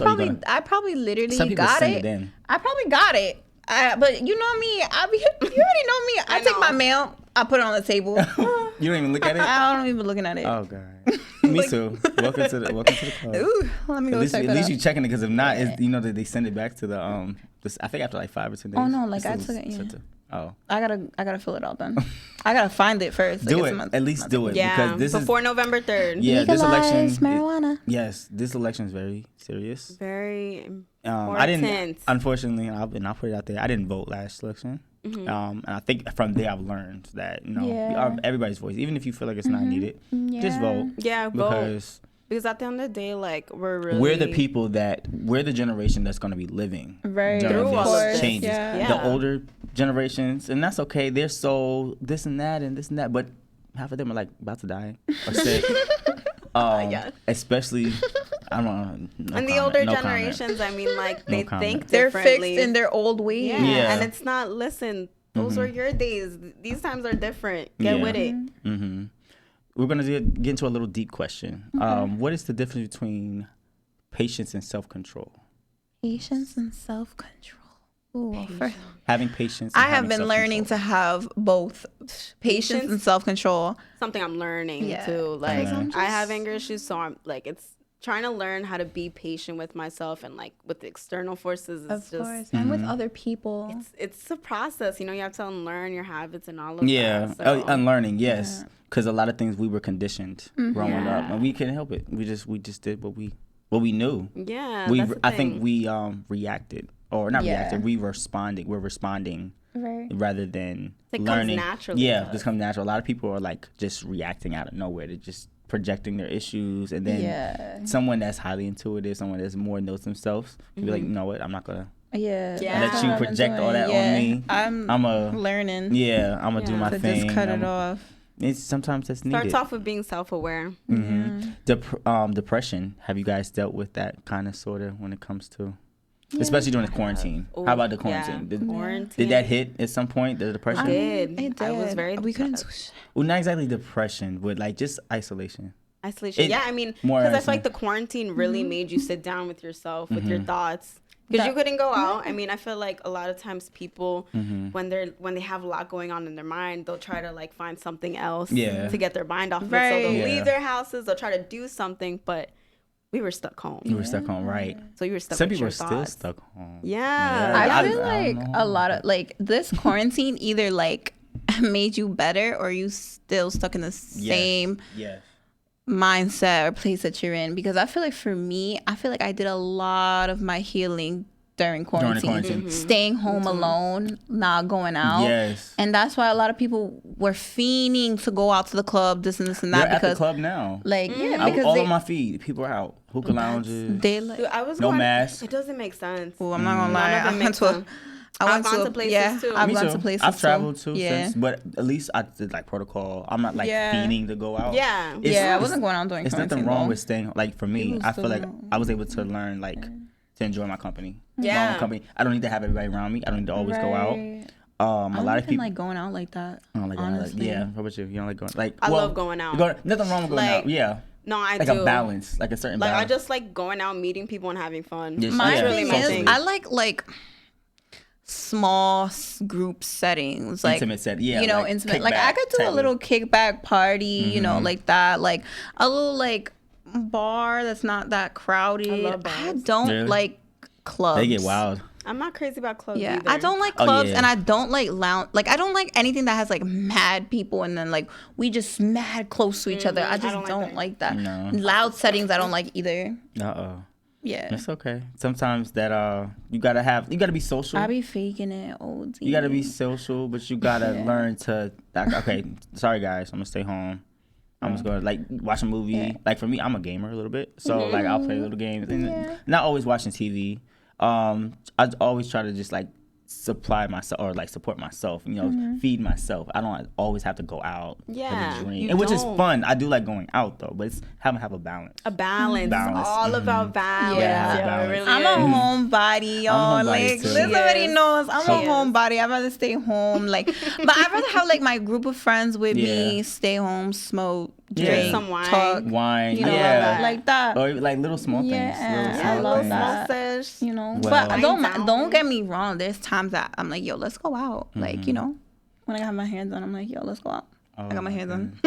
[SPEAKER 3] I probably literally
[SPEAKER 1] some people
[SPEAKER 3] got
[SPEAKER 1] send
[SPEAKER 3] it.
[SPEAKER 1] In.
[SPEAKER 3] I probably got it. But you know me. You already know me. I take my mail. I put it on the table.
[SPEAKER 1] You don't even look at it?
[SPEAKER 3] I don't even looking at it.
[SPEAKER 1] Oh God. Me too. Welcome to the club.
[SPEAKER 3] Ooh, let me go check it out.
[SPEAKER 1] At least you checking it, because if not, that they send it back to the I think after like 5 or 10 days.
[SPEAKER 3] Oh no, like I took it. Yeah.
[SPEAKER 1] Oh.
[SPEAKER 3] I gotta fill it out then. I gotta find it first.
[SPEAKER 1] Do it. At least do it.
[SPEAKER 2] Yeah.
[SPEAKER 1] Because this
[SPEAKER 2] before November 3rd.
[SPEAKER 1] Yeah. This election.
[SPEAKER 3] Marijuana.
[SPEAKER 1] Yes. This election is very serious.
[SPEAKER 2] Very important.
[SPEAKER 1] I didn't. Unfortunately, I'll put it out there. I didn't vote last election. And I think from there I've learned that everybody's voice, even if you feel like it's not needed, just vote.
[SPEAKER 2] Yeah, vote. Because at the end of the day, like
[SPEAKER 1] we're the people we're the generation that's going to be living
[SPEAKER 2] through all of this
[SPEAKER 1] changes. Yeah. The older generations, and that's okay. They're so this and that, but half of them are like about to die or sick. Especially, I don't know.
[SPEAKER 2] And the older generations, I mean, like they think
[SPEAKER 3] they're
[SPEAKER 2] differently.
[SPEAKER 3] fixed in their old ways.
[SPEAKER 2] Yeah. And it's not. Listen, those are your days. These times are different. Get with it.
[SPEAKER 1] We're gonna get into a little deep question. What is the difference between patience and self-control?
[SPEAKER 3] Patience and self-control. Ooh,
[SPEAKER 1] having patience.
[SPEAKER 3] I have been learning to have both patience and self-control.
[SPEAKER 2] Something I'm learning too. Like I have anger issues, so I'm like it's trying to learn how to be patient with myself and like with the external forces.
[SPEAKER 3] Of course, and with other people.
[SPEAKER 2] It's a process. You have to unlearn your habits and all of that.
[SPEAKER 1] Yeah, unlearning. Yes, because a lot of things we were conditioned growing up, and we couldn't help it. We just did what we what we knew.
[SPEAKER 2] Yeah,
[SPEAKER 1] I think we reacted, or not reacted. We responded. We're responding rather than learning.
[SPEAKER 2] Comes naturally.
[SPEAKER 1] Yeah, this comes natural. A lot of people are like just reacting out of nowhere. They're just projecting their issues, and then someone that's highly intuitive, someone that's more knows themselves, can be like, you know what, I'm not gonna. Let you project all that on me. I'm
[SPEAKER 3] learning.
[SPEAKER 1] Yeah, I'm gonna do my thing.
[SPEAKER 3] Just cut it off.
[SPEAKER 1] It's sometimes that's needed.
[SPEAKER 2] Starts off with being self-aware.
[SPEAKER 1] Depression. Have you guys dealt with that kind of sort of when it comes to, especially during the quarantine?
[SPEAKER 2] Ooh,
[SPEAKER 1] how about the quarantine? Did that hit at some point? The depression.
[SPEAKER 2] It did. I was very.
[SPEAKER 3] We couldn't.
[SPEAKER 1] Well, not exactly depression, but like just isolation.
[SPEAKER 2] Yeah, I mean, because I feel like the quarantine really made you sit down with yourself, with your thoughts. Because you couldn't go out. I mean, I feel like a lot of times people, when they have a lot going on in their mind, they'll try to like find something else to get their mind off of it. So they'll leave their houses, they'll try to do something, but we were stuck home.
[SPEAKER 1] You were stuck home, right?
[SPEAKER 2] So you were stuck.
[SPEAKER 1] Some
[SPEAKER 2] with
[SPEAKER 1] people
[SPEAKER 2] your
[SPEAKER 1] are still stuck home.
[SPEAKER 2] Yeah.
[SPEAKER 3] I feel like a lot of like this quarantine either like made you better or you still stuck in the same mindset or place that you're in. Because I feel like for me, I feel like I did a lot of my healing during quarantine. Staying home alone, not going out. And that's why a lot of people were fiending to go out to the club, this and this and that.
[SPEAKER 1] They're because at the club now.
[SPEAKER 3] Like, because
[SPEAKER 1] all on my feed, people are out. Hookah lounges.
[SPEAKER 3] They like,
[SPEAKER 2] dude, I was
[SPEAKER 1] no mask.
[SPEAKER 2] It doesn't make sense.
[SPEAKER 3] Oh, I'm not gonna lie.
[SPEAKER 2] I went to places too.
[SPEAKER 3] I've gone to places
[SPEAKER 1] I've traveled too since, but at least I did like protocol. I'm not like fiending to go out.
[SPEAKER 3] I wasn't going out during quarantine.
[SPEAKER 1] There's nothing wrong with staying. Like for me, I feel like I was able to learn like to enjoy my company. My own company. I don't need to have everybody around me. I don't need to always go out. A lot of people
[SPEAKER 3] like going out like that.
[SPEAKER 1] I don't like going out. Yeah, how about you? You don't like going? Like
[SPEAKER 2] I love going out.
[SPEAKER 1] Nothing wrong with going out. Yeah.
[SPEAKER 2] No, I
[SPEAKER 1] do. Like a balance, like a certain balance.
[SPEAKER 2] I just like going out, meeting people, and having fun.
[SPEAKER 3] My thing is, I like small group settings, like
[SPEAKER 1] intimate setting. Yeah,
[SPEAKER 3] like, intimate. Like I could do a little kickback party, like that, like a little like bar that's not that crowded. I don't like clubs.
[SPEAKER 1] They get wild.
[SPEAKER 2] I'm not crazy about clubs either.
[SPEAKER 3] I don't like clubs and I don't like lounge. Like I don't like anything that has like mad people and then like we just mad close to each other. I just don't like that.
[SPEAKER 1] No.
[SPEAKER 3] Loud settings I don't like either. Yeah.
[SPEAKER 1] It's okay. Sometimes that you gotta be social.
[SPEAKER 3] I be faking it, OD.
[SPEAKER 1] You gotta be social, but you gotta learn to okay, sorry guys, I'm gonna stay home. I'm just gonna like watch a movie. Like for me, I'm a gamer a little bit. So like I'll play little games and not always watching TV. I always try to just like supply myself or like support myself, feed myself. I don't always have to go out for the drink, and which is fun. I do like going out though, but it's have a balance.
[SPEAKER 2] A balance. It's all about balance.
[SPEAKER 1] Balance.
[SPEAKER 2] It really
[SPEAKER 3] I'm a homebody, y'all. Like Liz already knows I'm a homebody. I'd rather stay home. Like, but I'd rather have like my group of friends with me, stay home, smoke, drink,
[SPEAKER 2] some wine.
[SPEAKER 3] talk,
[SPEAKER 1] wine,
[SPEAKER 3] like that.
[SPEAKER 1] Or like little small things.
[SPEAKER 3] I love that. But don't get me wrong. There's times that I'm like, yo, let's go out. Like, when I have my hands on, I'm like, yo, let's go out. I got my hands on.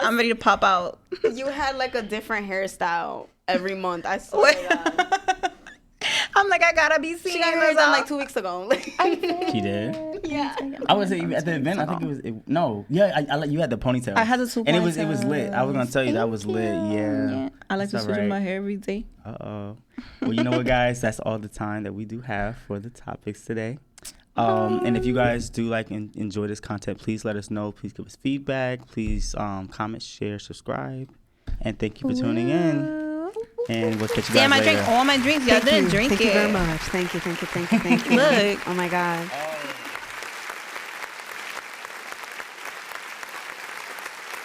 [SPEAKER 3] I'm ready to pop out.
[SPEAKER 2] You had like a different hairstyle every month. I swear to God.
[SPEAKER 3] I'm like, I gotta be seen.
[SPEAKER 2] She got her hair done like 2 weeks ago.
[SPEAKER 1] She did?
[SPEAKER 2] Yeah.
[SPEAKER 1] I would say at the event, I think it was, you had the ponytail.
[SPEAKER 3] I had the two ponytails.
[SPEAKER 1] And it was lit. I was going to tell you that was lit. Yeah.
[SPEAKER 3] I like to switch my hair every day.
[SPEAKER 1] Well, you know what, guys? That's all the time that we do have for the topics today. And if you guys do like and enjoy this content, please let us know. Please give us feedback. Please comment, share, subscribe. And thank you for tuning in. And we'll catch you guys later.
[SPEAKER 3] I drank all my drinks. Y'all didn't drink it.
[SPEAKER 2] Thank you very much. Thank you.
[SPEAKER 3] Look.
[SPEAKER 2] Oh my God.